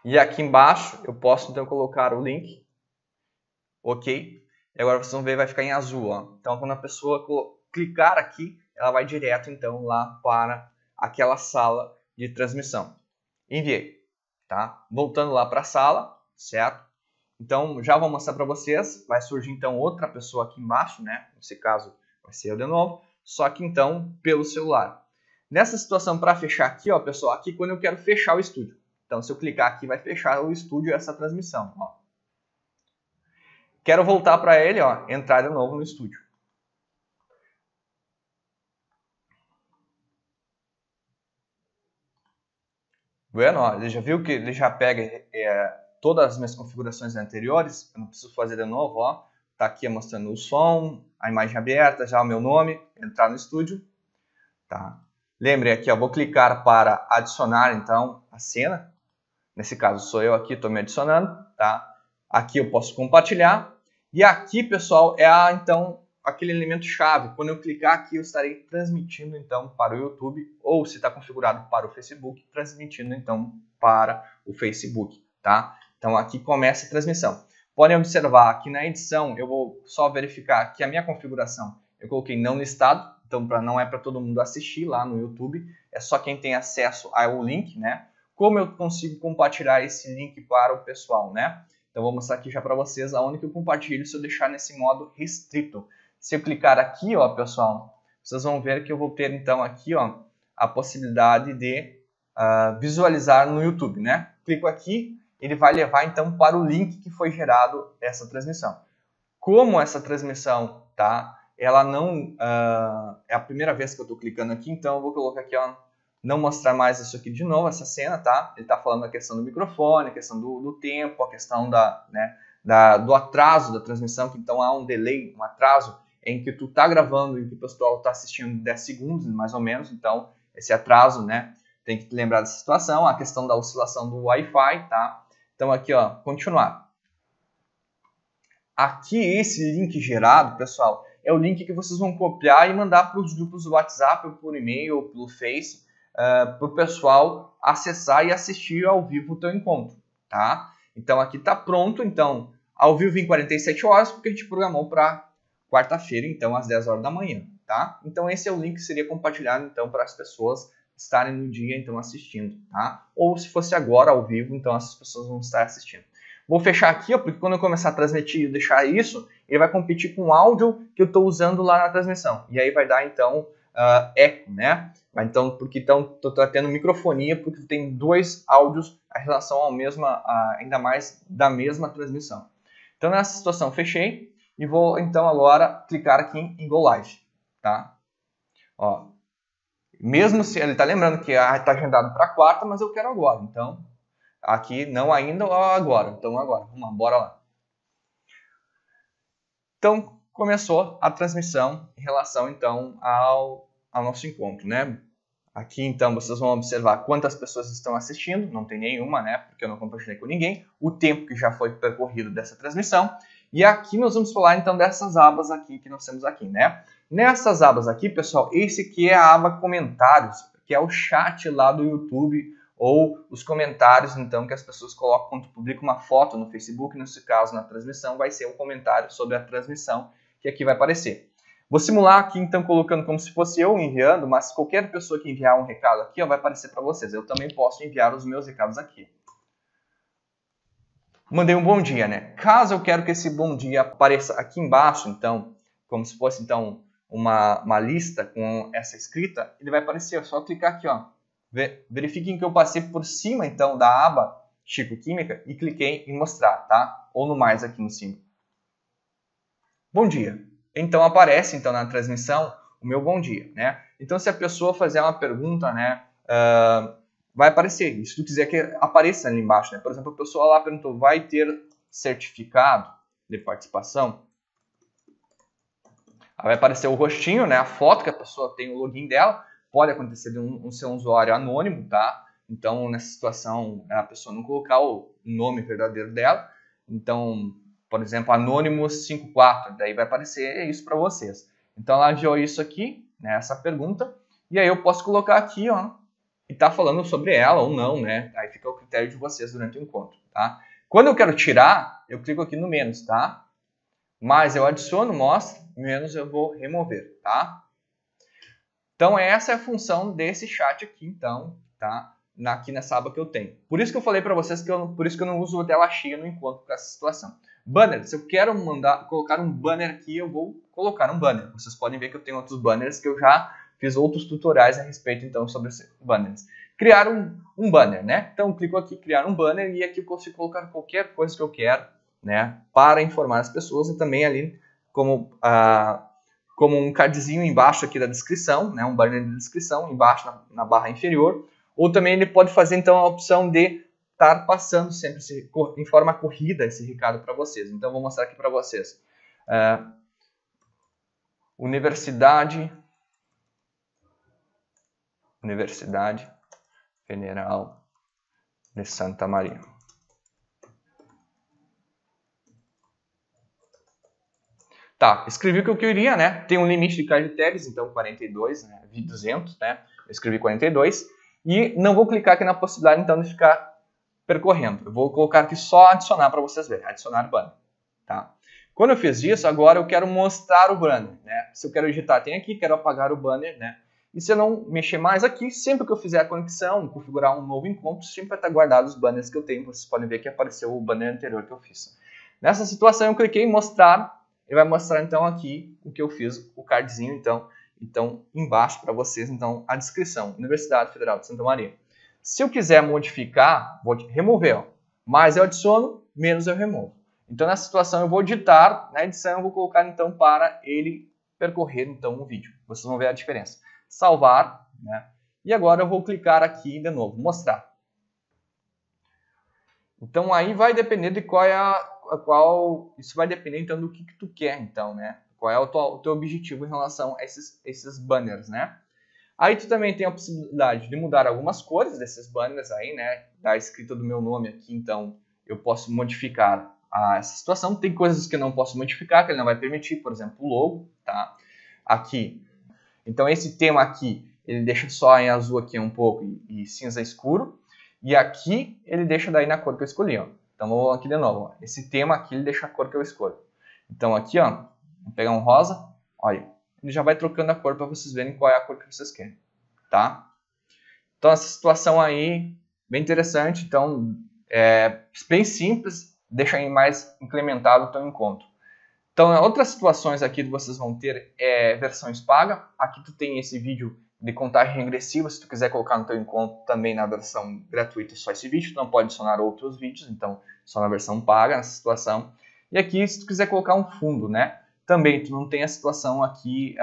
E aqui embaixo eu posso então colocar o link, ok? E agora vocês vão ver, vai ficar em azul, ó. Então quando a pessoa clicar aqui, ela vai direto então lá para aquela sala de transmissão. Enviei, tá? Voltando lá para a sala, certo? Então já vou mostrar para vocês, vai surgir então outra pessoa aqui embaixo, né? Nesse caso vai ser eu de novo, só que então pelo celular. Nessa situação para fechar aqui, ó, pessoal, aqui quando eu quero fechar o estúdio. Então, se eu clicar aqui, vai fechar o estúdio essa transmissão. Ó. Quero voltar para ele, ó, entrar de novo no estúdio. Bueno, ó, ele já viu que ele já pega todas as minhas configurações anteriores. Eu não preciso fazer de novo, ó. Tá aqui mostrando o som, a imagem aberta, já o meu nome, entrar no estúdio. Tá. Lembre aqui, ó, vou clicar para adicionar então a cena. Nesse caso sou eu aqui, estou me adicionando, tá? Aqui eu posso compartilhar. E aqui, pessoal, é então aquele elemento chave. Quando eu clicar aqui, eu estarei transmitindo então para o YouTube, ou se está configurado para o Facebook, transmitindo então para o Facebook, tá? Então aqui começa a transmissão. Podem observar aqui na edição, eu vou só verificar que a minha configuração eu coloquei não listado, então não é para todo mundo assistir lá no YouTube, é só quem tem acesso ao link, né? Como eu consigo compartilhar esse link para o pessoal, né? Então, vou mostrar aqui já para vocês aonde que eu compartilho se eu deixar nesse modo restrito. Se eu clicar aqui, ó, pessoal, vocês vão ver que eu vou ter, então, aqui, ó, a possibilidade de visualizar no YouTube, né? Clico aqui, ele vai levar, então, para o link que foi gerado essa transmissão. Como essa transmissão, tá? Ela não... é a primeira vez que eu estou clicando aqui, então eu vou colocar aqui, ó, não mostrar mais isso aqui de novo, essa cena, tá? Ele está falando da questão do microfone, a questão do tempo, a questão do atraso da transmissão, que então há um delay, um atraso, em que tu tá gravando e que o pessoal está assistindo 10 segundos, mais ou menos, então esse atraso, né? Tem que lembrar dessa situação, a questão da oscilação do Wi-Fi, tá? Então aqui, ó, continuar. Aqui esse link gerado, pessoal, é o link que vocês vão copiar e mandar para os grupos do WhatsApp, ou por e-mail, ou pelo Face, para o pessoal acessar e assistir ao vivo o teu encontro, tá? Então aqui está pronto, então ao vivo em 47 horas, porque a gente programou para quarta-feira, então, às 10 horas da manhã, tá? Então, esse é o link que seria compartilhado, então, para as pessoas estarem no dia, então, assistindo, tá? Ou se fosse agora, ao vivo, então, essas pessoas vão estar assistindo. Vou fechar aqui, ó, porque quando eu começar a transmitir e deixar isso, ele vai competir com o áudio que eu estou usando lá na transmissão. E aí vai dar, então, eco, né? Então, porque estou tendo microfonia, porque tem dois áudios em relação ao mesmo, ainda mais da mesma transmissão. Então, nessa situação, fechei e vou, então, agora clicar aqui em Go Live, tá? Ó, mesmo se ele está lembrando que está agendado para quarta, mas eu quero agora. Então, aqui não ainda ou agora. Então, agora. Vamos lá, bora lá. Então, começou a transmissão em relação, então, ao nosso encontro, né? Aqui, então, vocês vão observar quantas pessoas estão assistindo. Não tem nenhuma, né? Porque eu não compartilhei com ninguém. O tempo que já foi percorrido dessa transmissão. E aqui nós vamos falar, então, dessas abas aqui que nós temos aqui, né? Nessas abas aqui, pessoal, esse aqui é a aba comentários, que é o chat lá do YouTube, ou os comentários, então, que as pessoas colocam quando publicam uma foto no Facebook, nesse caso, na transmissão, vai ser um comentário sobre a transmissão, que aqui vai aparecer. Vou simular aqui, então, colocando como se fosse eu enviando, mas qualquer pessoa que enviar um recado aqui, ó, vai aparecer para vocês. Eu também posso enviar os meus recados aqui. Mandei um bom dia, né? Caso eu quero que esse bom dia apareça aqui embaixo, então, como se fosse, então, uma lista com essa escrita, ele vai aparecer. É só clicar aqui, ó. Verifiquem que eu passei por cima, então, da aba Chico Química e cliquei em mostrar, tá? Ou no mais aqui em cima. Bom dia. Então, aparece, então, na transmissão, o meu bom dia, né? Então, se a pessoa fazer uma pergunta, né, vai aparecer. E se tu quiser que apareça ali embaixo, né? Por exemplo, a pessoa lá perguntou, vai ter certificado de participação? Aí vai aparecer o rostinho, né? A foto que a pessoa tem, o login dela. Pode acontecer de ser um usuário anônimo, tá? Então, nessa situação, a pessoa não colocar o nome verdadeiro dela. Então, por exemplo, Anonymous54, daí vai aparecer isso para vocês. Então, ela enviou isso aqui, né, essa pergunta, e aí eu posso colocar aqui, ó, e tá falando sobre ela ou não, né? Aí fica o critério de vocês durante o encontro, tá? Quando eu quero tirar, eu clico aqui no menos, tá? Mais eu adiciono, mostra, menos eu vou remover, tá? Então, essa é a função desse chat aqui, então, tá? Aqui nessa aba que eu tenho. Por isso que eu falei para vocês que por isso que eu não uso a tela cheia no encontro para essa situação. Banner, se eu quero colocar um banner aqui, eu vou colocar um banner. Vocês podem ver que eu tenho outros banners que eu já fiz outros tutoriais a respeito, então, sobre banners. Criar um banner, né? Então, eu clico aqui, criar um banner, e aqui eu consigo colocar qualquer coisa que eu quero, né? Para informar as pessoas, e também ali como um cardzinho embaixo aqui da descrição, né? Um banner de descrição embaixo na barra inferior. Ou também ele pode fazer, então, a opção de estar passando sempre em forma corrida esse recado para vocês. Então, vou mostrar aqui para vocês. Universidade Federal de Santa Maria. Tá, escrevi o que eu queria, né? Tem um limite de caracteres, então 42, né? 200, né? Eu escrevi 42. E não vou clicar aqui na possibilidade, então, de ficar percorrendo. Eu vou colocar aqui só adicionar para vocês verem. Adicionar banner, tá? Quando eu fiz isso, agora eu quero mostrar o banner, né? Se eu quero editar, tem aqui, quero apagar o banner, né? E se eu não mexer mais aqui, sempre que eu fizer a conexão, configurar um novo encontro, sempre vai estar guardado os banners que eu tenho. Vocês podem ver que apareceu o banner anterior que eu fiz. Nessa situação, eu cliquei em mostrar. Ele vai mostrar, então, aqui o que eu fiz, o cardzinho, então embaixo para vocês, então, a descrição. Universidade Federal de Santa Maria. Se eu quiser modificar, vou remover, ó. Mais eu adiciono, menos eu removo. Então, nessa situação, eu vou editar. Na edição, eu vou colocar, então, para ele percorrer, então, o vídeo. Vocês vão ver a diferença. Salvar, né? E agora eu vou clicar aqui de novo, mostrar. Então, aí vai depender de isso vai depender, então, do que tu quer, então, né? Qual é o teu objetivo em relação a esses banners, né? Aí tu também tem a possibilidade de mudar algumas cores desses banners aí, né? Da escrita do meu nome aqui, então, eu posso modificar essa situação. Tem coisas que eu não posso modificar, que ele não vai permitir, por exemplo, o logo, tá? Aqui. Então, esse tema aqui, ele deixa só em azul aqui um pouco e cinza escuro. E aqui, ele deixa daí na cor que eu escolhi, ó. Então, vou aqui de novo. Ó. Esse tema aqui, ele deixa a cor que eu escolho. Então, aqui, ó, vou pegar um rosa. Olha, ele já vai trocando a cor para vocês verem qual é a cor que vocês querem. Tá? Então, essa situação aí, bem interessante. Então, bem simples, deixa aí mais implementado o teu encontro. Então, outras situações aqui que vocês vão ter versões pagas. Aqui tu tem esse vídeo de contagem regressiva. Se tu quiser colocar no teu encontro também na versão gratuita, só esse vídeo. Tu não pode adicionar outros vídeos, então só na versão paga nessa situação. E aqui, se tu quiser colocar um fundo, né? Também tu não tem a situação aqui,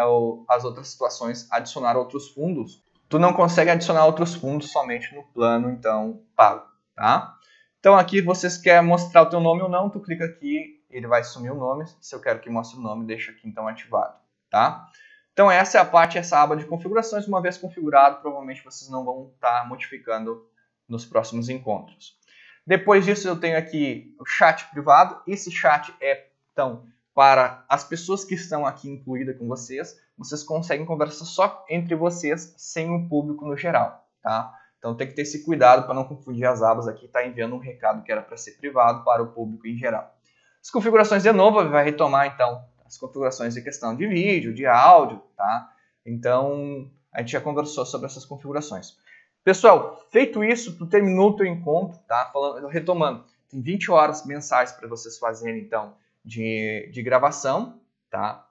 as outras situações, adicionar outros fundos. Tu não consegue adicionar outros fundos somente no plano, então, pago, tá? Então, aqui, vocês querem mostrar o teu nome ou não, tu clica aqui, ele vai sumir o nome. Se eu quero que mostre o nome, deixa aqui, então, ativado, tá? Então, essa é a parte, essa aba de configurações. Uma vez configurado, provavelmente vocês não vão estar modificando nos próximos encontros. Depois disso, eu tenho aqui o chat privado. Esse chat é, então, para as pessoas que estão aqui incluídas com vocês. Vocês conseguem conversar só entre vocês, sem o público no geral, tá? Então tem que ter esse cuidado para não confundir as abas aqui, tá enviando um recado que era para ser privado para o público em geral. As configurações de novo, vai retomar então as configurações de questão de vídeo, de áudio, tá? Então a gente já conversou sobre essas configurações. Pessoal, feito isso, tu terminou o teu encontro, tá? Retomando, tem 20 horas mensais para vocês fazerem então de gravação, tá?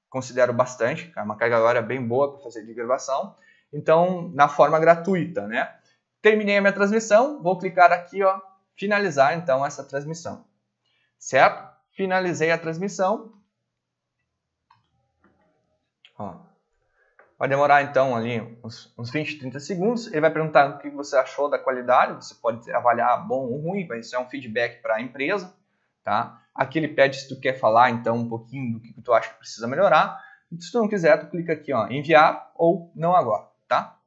Considero bastante, é uma carga horária bem boa para fazer de gravação. Então, na forma gratuita, né? Terminei a minha transmissão, vou clicar aqui, ó, finalizar então essa transmissão. Certo? Finalizei a transmissão. Ó. Vai demorar então ali uns 20, 30 segundos. Ele vai perguntar o que você achou da qualidade. Você pode avaliar bom ou ruim, vai ser um feedback para a empresa. Tá? Aqui ele pede se tu quer falar então um pouquinho do que tu acha que precisa melhorar. E se tu não quiser, tu clica aqui, ó, enviar ou não agora, tá?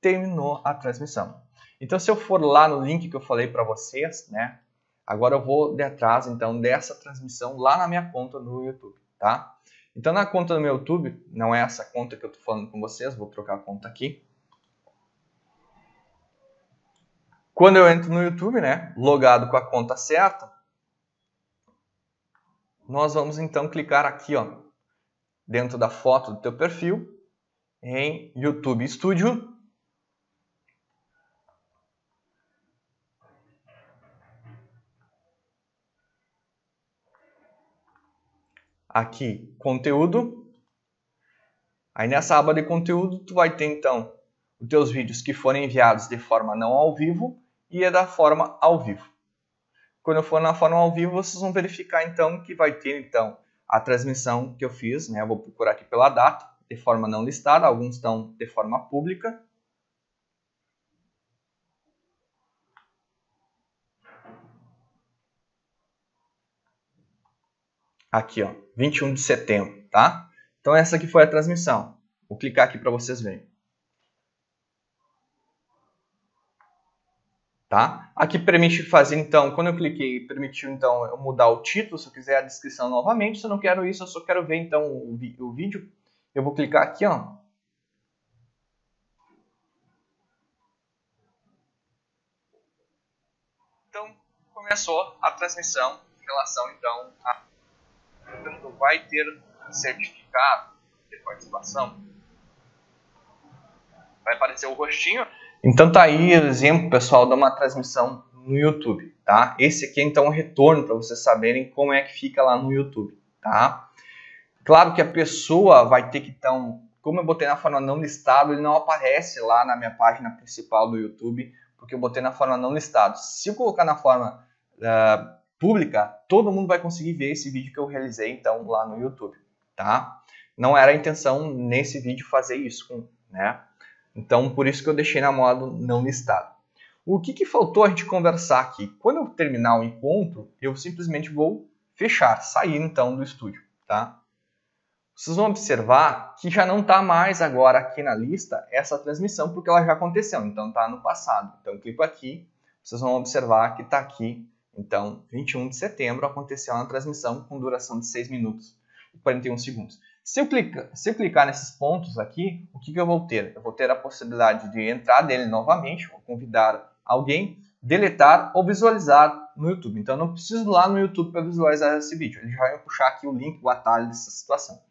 Terminou a transmissão. Então, se eu for lá no link que eu falei para vocês, né? Agora eu vou de atrás então dessa transmissão lá na minha conta no YouTube, tá? Então, na conta do meu YouTube, não é essa conta que eu tô falando com vocês, vou trocar a conta aqui. Quando eu entro no YouTube, né, logado com a conta certa, nós vamos então clicar aqui, ó, dentro da foto do teu perfil, em YouTube Studio. Aqui, conteúdo. Aí nessa aba de conteúdo, tu vai ter então os teus vídeos que forem enviados de forma não ao vivo e é da forma ao vivo. Quando eu for na forma ao vivo, vocês vão verificar então que vai ter então a transmissão que eu fiz, né? Eu vou procurar aqui pela data, de forma não listada, alguns estão de forma pública. Aqui, ó, 21 de setembro, tá? Então essa aqui foi a transmissão. Vou clicar aqui para vocês verem. Tá? Aqui permite fazer, então, quando eu cliquei, permitiu, então, eu mudar o título, se eu quiser a descrição novamente. Se eu não quero isso, eu só quero ver, então, o vídeo. Eu vou clicar aqui, ó. Então, começou a transmissão em relação, então, a... Então, vai ter certificado de participação. Vai aparecer o rostinho. Então, tá aí o exemplo, pessoal, de uma transmissão no YouTube, tá? Esse aqui, então, é um retorno para vocês saberem como é que fica lá no YouTube, tá? Claro que a pessoa vai ter que, então, como eu botei na forma não listado, ele não aparece lá na minha página principal do YouTube, porque eu botei na forma não listado. Se eu colocar na forma pública, todo mundo vai conseguir ver esse vídeo que eu realizei, então, lá no YouTube, tá? Não era a intenção, nesse vídeo, fazer isso, né? Então, por isso que eu deixei na modo não listado. O que faltou a gente conversar aqui? Quando eu terminar o encontro, eu simplesmente vou fechar, sair, então, do estúdio, tá? Vocês vão observar que já não está mais agora aqui na lista essa transmissão, porque ela já aconteceu, então está no passado. Então eu clico aqui, vocês vão observar que está aqui, então 21 de setembro aconteceu uma transmissão com duração de 6 minutos e 41 segundos. Se eu clicar nesses pontos aqui, o que eu vou ter? Eu vou ter a possibilidade de entrar nele novamente, vou convidar alguém, deletar ou visualizar no YouTube. Então, eu não preciso ir lá no YouTube para visualizar esse vídeo. Ele já vai puxar aqui o link, o atalho dessa situação.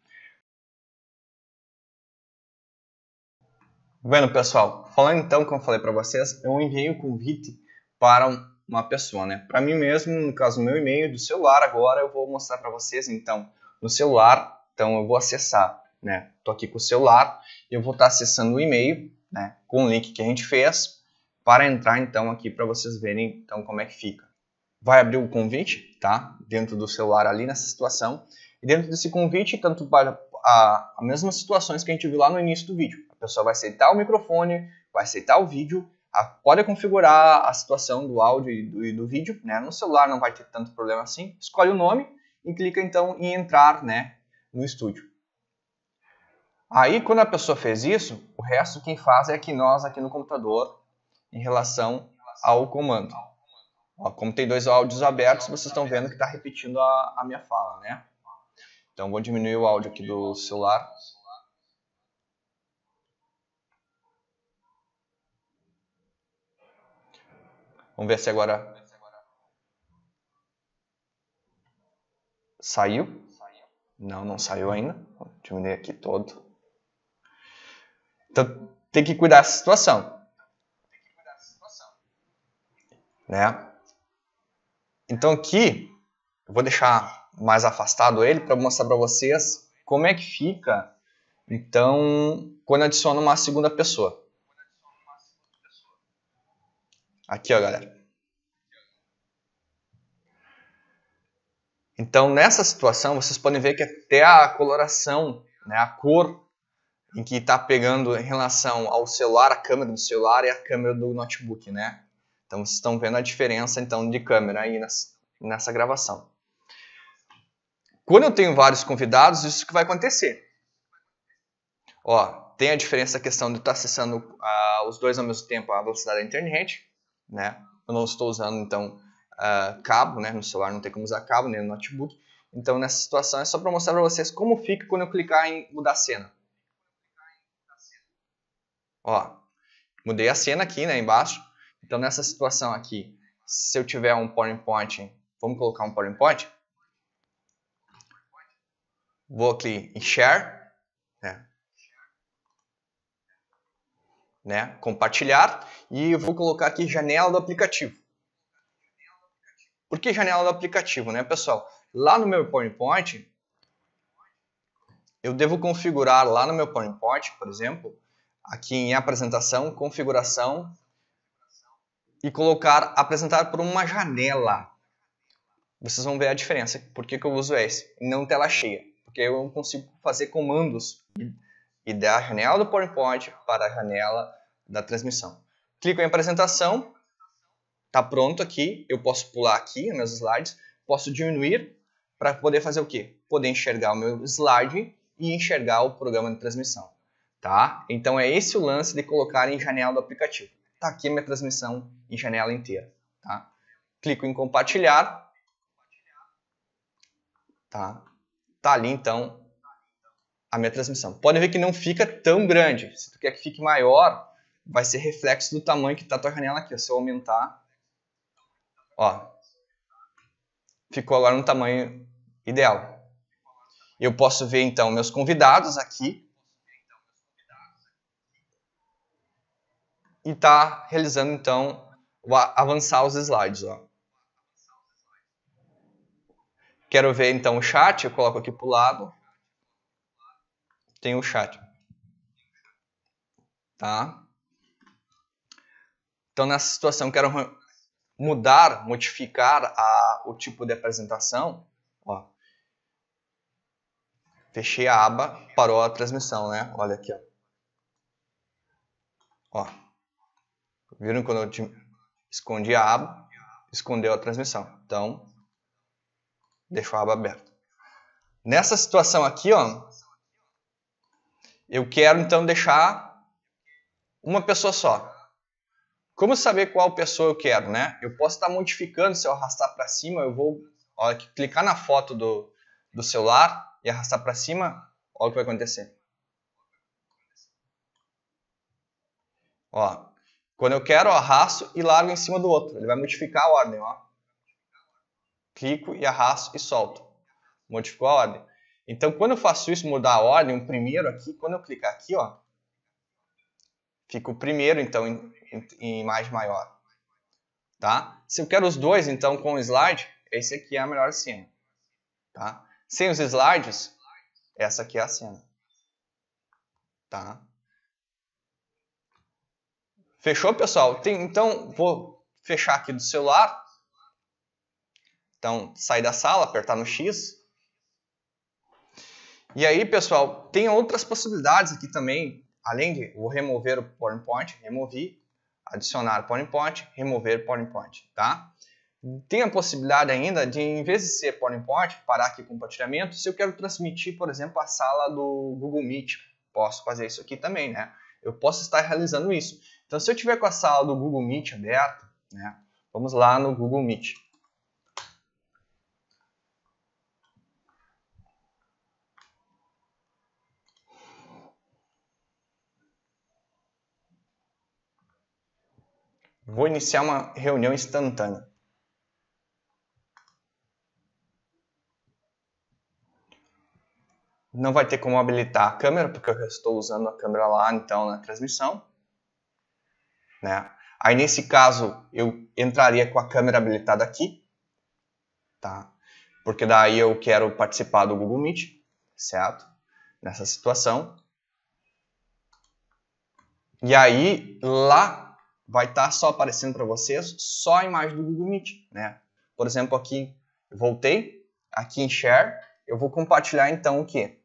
Vendo, pessoal? Falando então, como eu falei para vocês, eu enviei o convite para uma pessoa, né? Para mim mesmo, no caso, meu e-mail do celular. Agora eu vou mostrar para vocês, então, no celular. Então, eu vou acessar, né? Tô aqui com o celular e eu vou estar acessando o e-mail, né? Com o link que a gente fez, para entrar, então, aqui para vocês verem, então, como é que fica. Vai abrir o convite, tá? Dentro do celular ali nessa situação. E dentro desse convite, tanto para as mesmas situações que a gente viu lá no início do vídeo. A pessoa vai aceitar o microfone, vai aceitar o vídeo, pode configurar a situação do áudio e do vídeo, né? No celular não vai ter tanto problema assim. Escolhe o nome e clica então em entrar, né, no estúdio. Aí quando a pessoa fez isso, o resto quem faz é aqui nós aqui no computador em relação ao comando. Ó, como tem dois áudios abertos, vocês estão vendo que está repetindo a minha fala, né? Então vou diminuir o áudio aqui do celular. Vamos ver se agora saiu. Não, não saiu ainda. Vou diminuir aqui todo. Então tem que cuidar dessa situação, né? Então aqui eu vou deixar mais afastado ele para mostrar para vocês como é que fica, então, quando adiciona uma segunda pessoa. Aqui, ó, galera. Então, nessa situação, vocês podem ver que até a coloração, né, a cor em que está pegando em relação ao celular, a câmera do celular e a câmera do notebook, né? Então, vocês estão vendo a diferença então de câmera aí nessa gravação. Quando eu tenho vários convidados, isso que vai acontecer. Ó, tem a diferença, a questão de estar acessando os dois ao mesmo tempo a velocidade da internet, né? Eu não estou usando, então, cabo, né? No celular não tem como usar cabo, nem no notebook. Então, nessa situação, é só para mostrar para vocês como fica quando eu clicar em mudar a cena. Ó, mudei a cena aqui, né, embaixo. Então, nessa situação aqui, se eu tiver um PowerPoint, vamos colocar um PowerPoint. Vou aqui em Share, né, compartilhar, e eu vou colocar aqui janela do aplicativo. Por que janela do aplicativo, né, pessoal? Lá no meu PowerPoint, eu devo configurar lá no meu PowerPoint, por exemplo, aqui em apresentação, configuração, e colocar apresentar por uma janela. Vocês vão ver a diferença. Por que eu uso esse? E não tela cheia. Porque eu consigo fazer comandos e da janela do PowerPoint para a janela da transmissão. Clico em apresentação, está pronto aqui, eu posso pular aqui nos meus slides, posso diminuir para poder fazer o quê? Poder enxergar o meu slide e enxergar o programa de transmissão. Tá? Então é esse o lance de colocar em janela do aplicativo. Está aqui a minha transmissão em janela inteira. Tá? Clico em compartilhar. Tá ali então a minha transmissão. Pode ver que não fica tão grande. Se tu quer que fique maior, vai ser reflexo do tamanho que está a tua janela aqui. Se eu aumentar, ó, ficou agora no tamanho ideal. Eu posso ver então meus convidados aqui e tá realizando então avançar os slides, ó. Quero ver então o chat, eu coloco aqui para o lado. Tem o chat. Tá? Então nessa situação quero mudar, modificar o tipo de apresentação. Ó. Fechei a aba, parou a transmissão, né? Olha aqui, ó. Ó. Viram quando eu escondi a aba, escondeu a transmissão. Então, deixou a aba aberta. Nessa situação aqui, ó, eu quero então deixar uma pessoa só. Como saber qual pessoa eu quero, né? Eu posso estar modificando, se eu arrastar para cima, eu vou clicar na foto do celular e arrastar para cima, olha o que vai acontecer. Ó, Quando eu quero, eu arrasto e largo em cima do outro. Ele vai modificar a ordem, ó. Clico e arrasto e solto. Modificou a ordem. Então, quando eu faço isso, mudar a ordem, o primeiro aqui, quando eu clicar aqui, ó, fica o primeiro, então, em imagem maior. Tá? Se eu quero os dois, então, com o slide, esse aqui é a melhor cena. Tá? Sem os slides, essa aqui é a cena. Tá? Fechou, pessoal? Então, vou fechar aqui do celular. Então, sair da sala, apertar no X. E aí, pessoal, tem outras possibilidades aqui também. Além de vou remover o PowerPoint, removi, adicionar PowerPoint, remover PowerPoint, tá? Tem a possibilidade ainda de, em vez de ser PowerPoint, parar aqui o compartilhamento, se eu quero transmitir, por exemplo, a sala do Google Meet, posso fazer isso aqui também, né? Eu posso estar realizando isso. Então, se eu tiver com a sala do Google Meet aberta, né? Vamos lá no Google Meet. Vou iniciar uma reunião instantânea. Não vai ter como habilitar a câmera, porque eu estou usando a câmera lá, então, na transmissão. Né? Aí, nesse caso, eu entraria com a câmera habilitada aqui. Tá? Porque daí eu quero participar do Google Meet, certo? Nessa situação. E aí, lá vai estar só aparecendo para vocês só a imagem do Google Meet, né? Por exemplo, aqui, eu voltei, aqui em Share, eu vou compartilhar então o quê?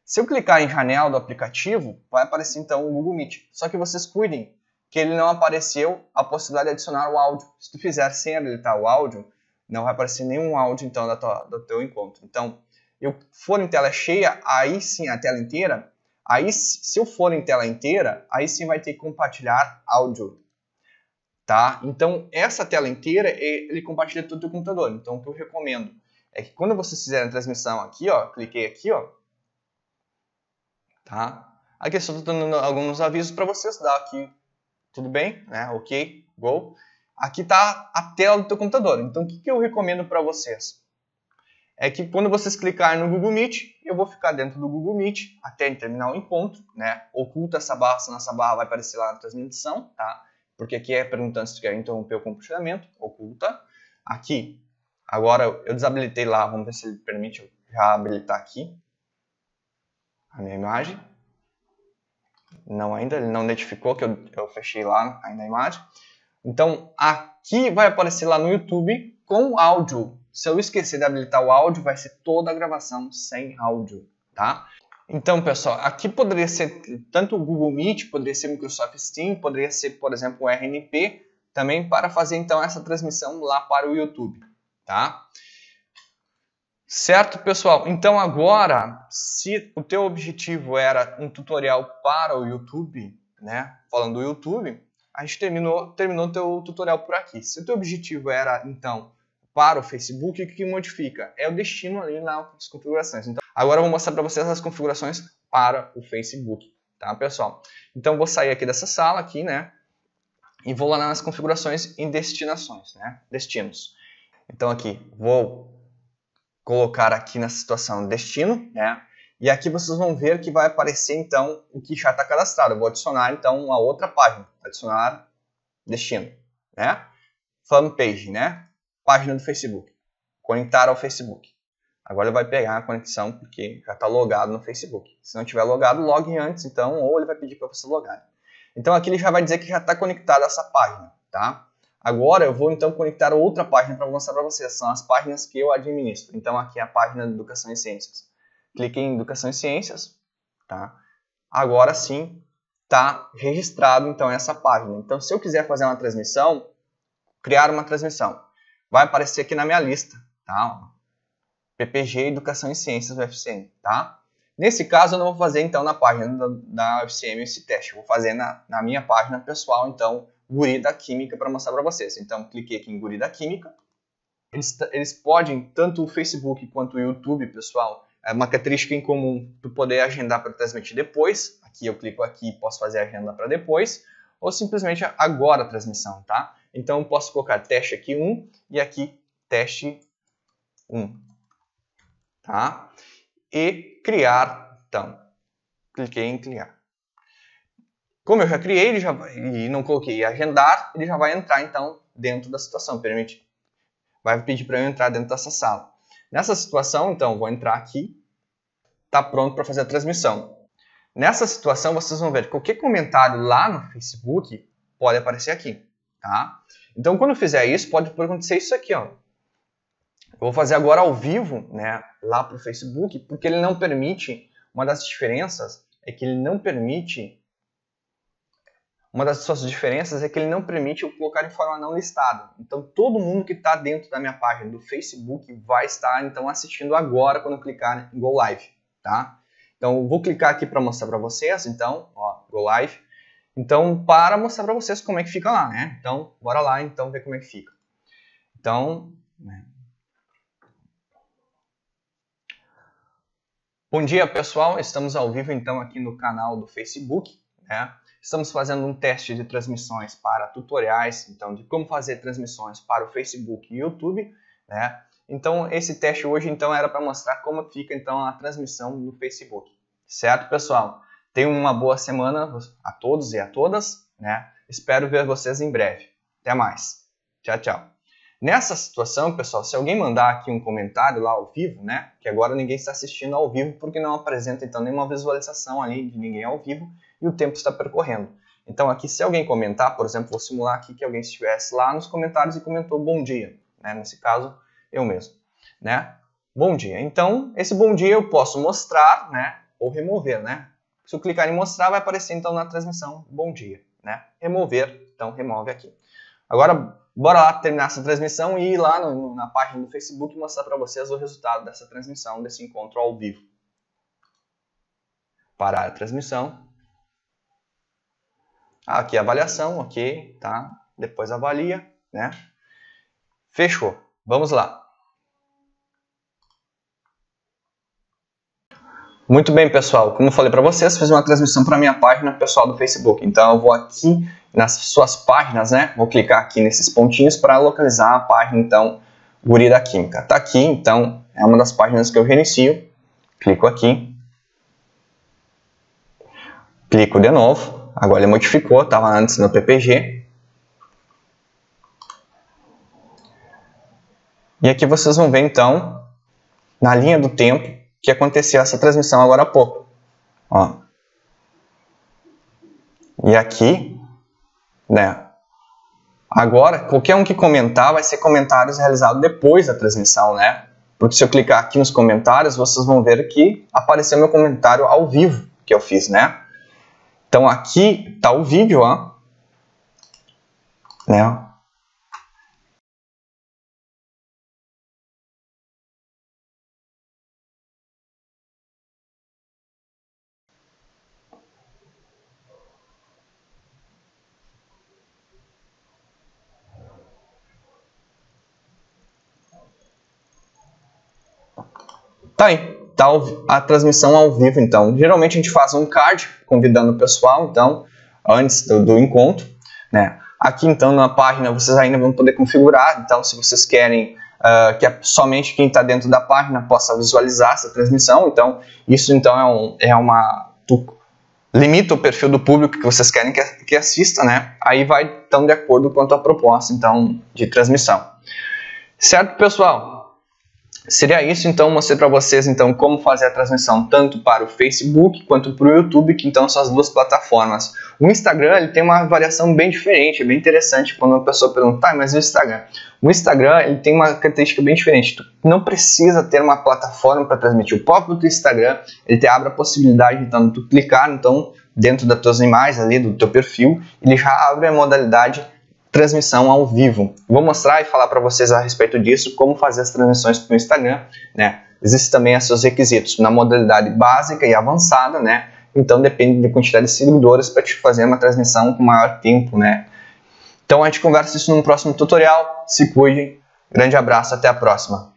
Se eu clicar em janela do aplicativo, vai aparecer então o Google Meet. Só que vocês cuidem que ele não apareceu a possibilidade de adicionar o áudio. Se tu fizer sem habilitar o áudio, não vai aparecer nenhum áudio então do teu encontro. Então, eu for em tela cheia, aí sim a tela inteira. Aí, se eu for em tela inteira, aí sim vai ter que compartilhar áudio. Tá? Então, essa tela inteira, ele compartilha todo o teu computador. Então, o que eu recomendo é que quando vocês fizerem a transmissão aqui, ó, cliquei aqui, ó, tá? Aqui eu só estou dando alguns avisos para vocês, dar aqui, tudo bem, né? Ok, go. Aqui está a tela do teu computador. Então, o que eu recomendo para vocês? É que quando vocês clicarem no Google Meet, eu vou ficar dentro do Google Meet até terminar o encontro, né? Oculta essa barra, senão essa barra vai aparecer lá na transmissão, tá? Porque aqui é perguntando se tu quer interromper o compartilhamento, oculta. Aqui, agora eu desabilitei lá, vamos ver se ele permite eu já habilitar aqui a minha imagem. Não ainda, ele não notificou que eu fechei lá ainda a imagem. Então, aqui vai aparecer lá no YouTube com áudio. Se eu esquecer de habilitar o áudio, vai ser toda a gravação sem áudio, tá? Então, pessoal, aqui poderia ser tanto o Google Meet, poderia ser o Microsoft Teams, poderia ser, por exemplo, o RNP, também para fazer, então, essa transmissão lá para o YouTube, tá? Certo, pessoal? Então, agora, se o teu objetivo era um tutorial para o YouTube, né? Falando do YouTube, a gente terminou o teu tutorial por aqui. Se o teu objetivo era, então, para o Facebook, o que modifica? É o destino ali nas configurações. Então, agora eu vou mostrar para vocês as configurações para o Facebook, tá, pessoal? Então, vou sair aqui dessa sala, aqui, né? E vou lá nas configurações em destinações, né? Destinos. Então, aqui, vou colocar aqui na situação destino, né? E aqui vocês vão ver que vai aparecer, então, o que já está cadastrado. Eu vou adicionar, então, uma outra página. Adicionar destino, né? Fanpage, né? Página do Facebook. Conectar ao Facebook. Agora ele vai pegar a conexão porque já está logado no Facebook. Se não tiver logado, logue antes, então, ou ele vai pedir para você logar. Então, aqui ele já vai dizer que já está conectado a essa página, tá? Agora eu vou então conectar outra página para mostrar para vocês. São as páginas que eu administro. Então, aqui é a página de Educação e Ciências. Cliquei em Educação e Ciências, tá? Agora sim está registrado então essa página. Então, se eu quiser fazer uma transmissão, criar uma transmissão, vai aparecer aqui na minha lista, tá? PPG Educação e Ciências UFCM, tá? Nesse caso, eu não vou fazer então na página da UFCM esse teste. Eu vou fazer na minha página pessoal, então, Guri da Química, para mostrar para vocês. Então, cliquei aqui em Guri da Química. Eles podem, tanto o Facebook quanto o YouTube, pessoal, é uma característica em comum, tu poder agendar para transmitir depois. Aqui eu clico aqui e posso fazer a agenda para depois. ou simplesmente agora a transmissão, tá? Então eu posso colocar teste aqui 1 e aqui teste 1, tá? E criar, então, cliquei em criar. Como eu já criei ele e não coloquei agendar, ele já vai entrar então dentro da situação, vai pedir para eu entrar dentro dessa sala. Nessa situação, então, vou entrar aqui, está pronto para fazer a transmissão. Nessa situação, vocês vão ver que qualquer comentário lá no Facebook pode aparecer aqui, tá? Então, quando eu fizer isso, pode acontecer isso aqui, ó. Eu vou fazer agora ao vivo, né, lá para o Facebook, porque ele não permite, uma das diferenças é que ele não permite eu colocar em forma não listada. Então, todo mundo que está dentro da minha página do Facebook vai estar, então, assistindo agora quando eu clicar em Go Live, tá? Então, eu vou clicar aqui para mostrar para vocês, então, ó, Go Live. Então, para mostrar para vocês como é que fica lá, né? Então, bora lá, então, ver como é que fica. Então, né? Bom dia, pessoal. Estamos ao vivo, então, aqui no canal do Facebook, né? Estamos fazendo um teste de transmissões para tutoriais, então, de como fazer transmissões para o Facebook e YouTube, né? Então, esse teste hoje, então, era para mostrar como fica, então, a transmissão no Facebook. Certo, pessoal? Tenham uma boa semana a todos e a todas, né? Espero ver vocês em breve. Até mais. Tchau, tchau. Nessa situação, pessoal, se alguém mandar aqui um comentário lá ao vivo, né? Que agora ninguém está assistindo ao vivo, porque não apresenta, então, nenhuma visualização ali de ninguém ao vivo, e o tempo está percorrendo. Então aqui, se alguém comentar, por exemplo, vou simular aqui que alguém estivesse lá nos comentários e comentou bom dia, né? Nesse caso, eu mesmo, né? Bom dia. Então, esse bom dia eu posso mostrar, né? Ou remover, né? Se eu clicar em mostrar, vai aparecer então na transmissão bom dia, né? Remover, então remove aqui. Agora, bora lá terminar essa transmissão e ir lá na página do Facebook e mostrar para vocês o resultado dessa transmissão, desse encontro ao vivo. Parar a transmissão. Aqui a avaliação, ok, tá? Depois avalia, né? Fechou. Vamos lá. Muito bem, pessoal. Como eu falei para vocês, fiz uma transmissão para a minha página pessoal do Facebook. Então, eu vou aqui nas suas páginas, né? Vou clicar aqui nesses pontinhos para localizar a página, então, Guri da Química. Tá aqui, então, é uma das páginas que eu reinicio. Clico aqui. Clico de novo. Agora ele modificou, estava antes no PPG. E aqui vocês vão ver, então, na linha do tempo, que aconteceu essa transmissão agora há pouco. Ó. E aqui, né? Agora, qualquer um que comentar vai ser comentários realizados depois da transmissão, né? Porque se eu clicar aqui nos comentários, vocês vão ver que apareceu meu comentário ao vivo que eu fiz, né? Então aqui está o vídeo, ó, né? Tá aí, tá a transmissão ao vivo, então. Geralmente a gente faz um card convidando o pessoal, então, antes do encontro, né? Aqui, então, na página, vocês ainda vão poder configurar, então, se vocês querem que somente quem está dentro da página possa visualizar essa transmissão, então, isso, então, limita o perfil do público que vocês querem que assista, né? Aí vai, então, de acordo com a tua proposta, então, de transmissão. Certo, pessoal? Seria isso, então, mostrei para vocês, então, como fazer a transmissão tanto para o Facebook quanto para o YouTube, que, então, são as duas plataformas. O Instagram, ele tem uma variação bem diferente, é bem interessante quando uma pessoa pergunta, mas o Instagram? O Instagram, ele tem uma característica bem diferente, tu não precisa ter uma plataforma para transmitir. O próprio Instagram, ele te abre a possibilidade, então, de tu clicar, então, dentro das tuas imagens ali, do teu perfil, ele já abre a modalidade transmissão ao vivo. Vou mostrar e falar para vocês a respeito disso, como fazer as transmissões para o Instagram, né? Existem também os seus requisitos na modalidade básica e avançada, né? Então depende da quantidade de seguidores para te fazer uma transmissão com maior tempo, né? Então a gente conversa isso no próximo tutorial. Se cuidem. Grande abraço, até a próxima.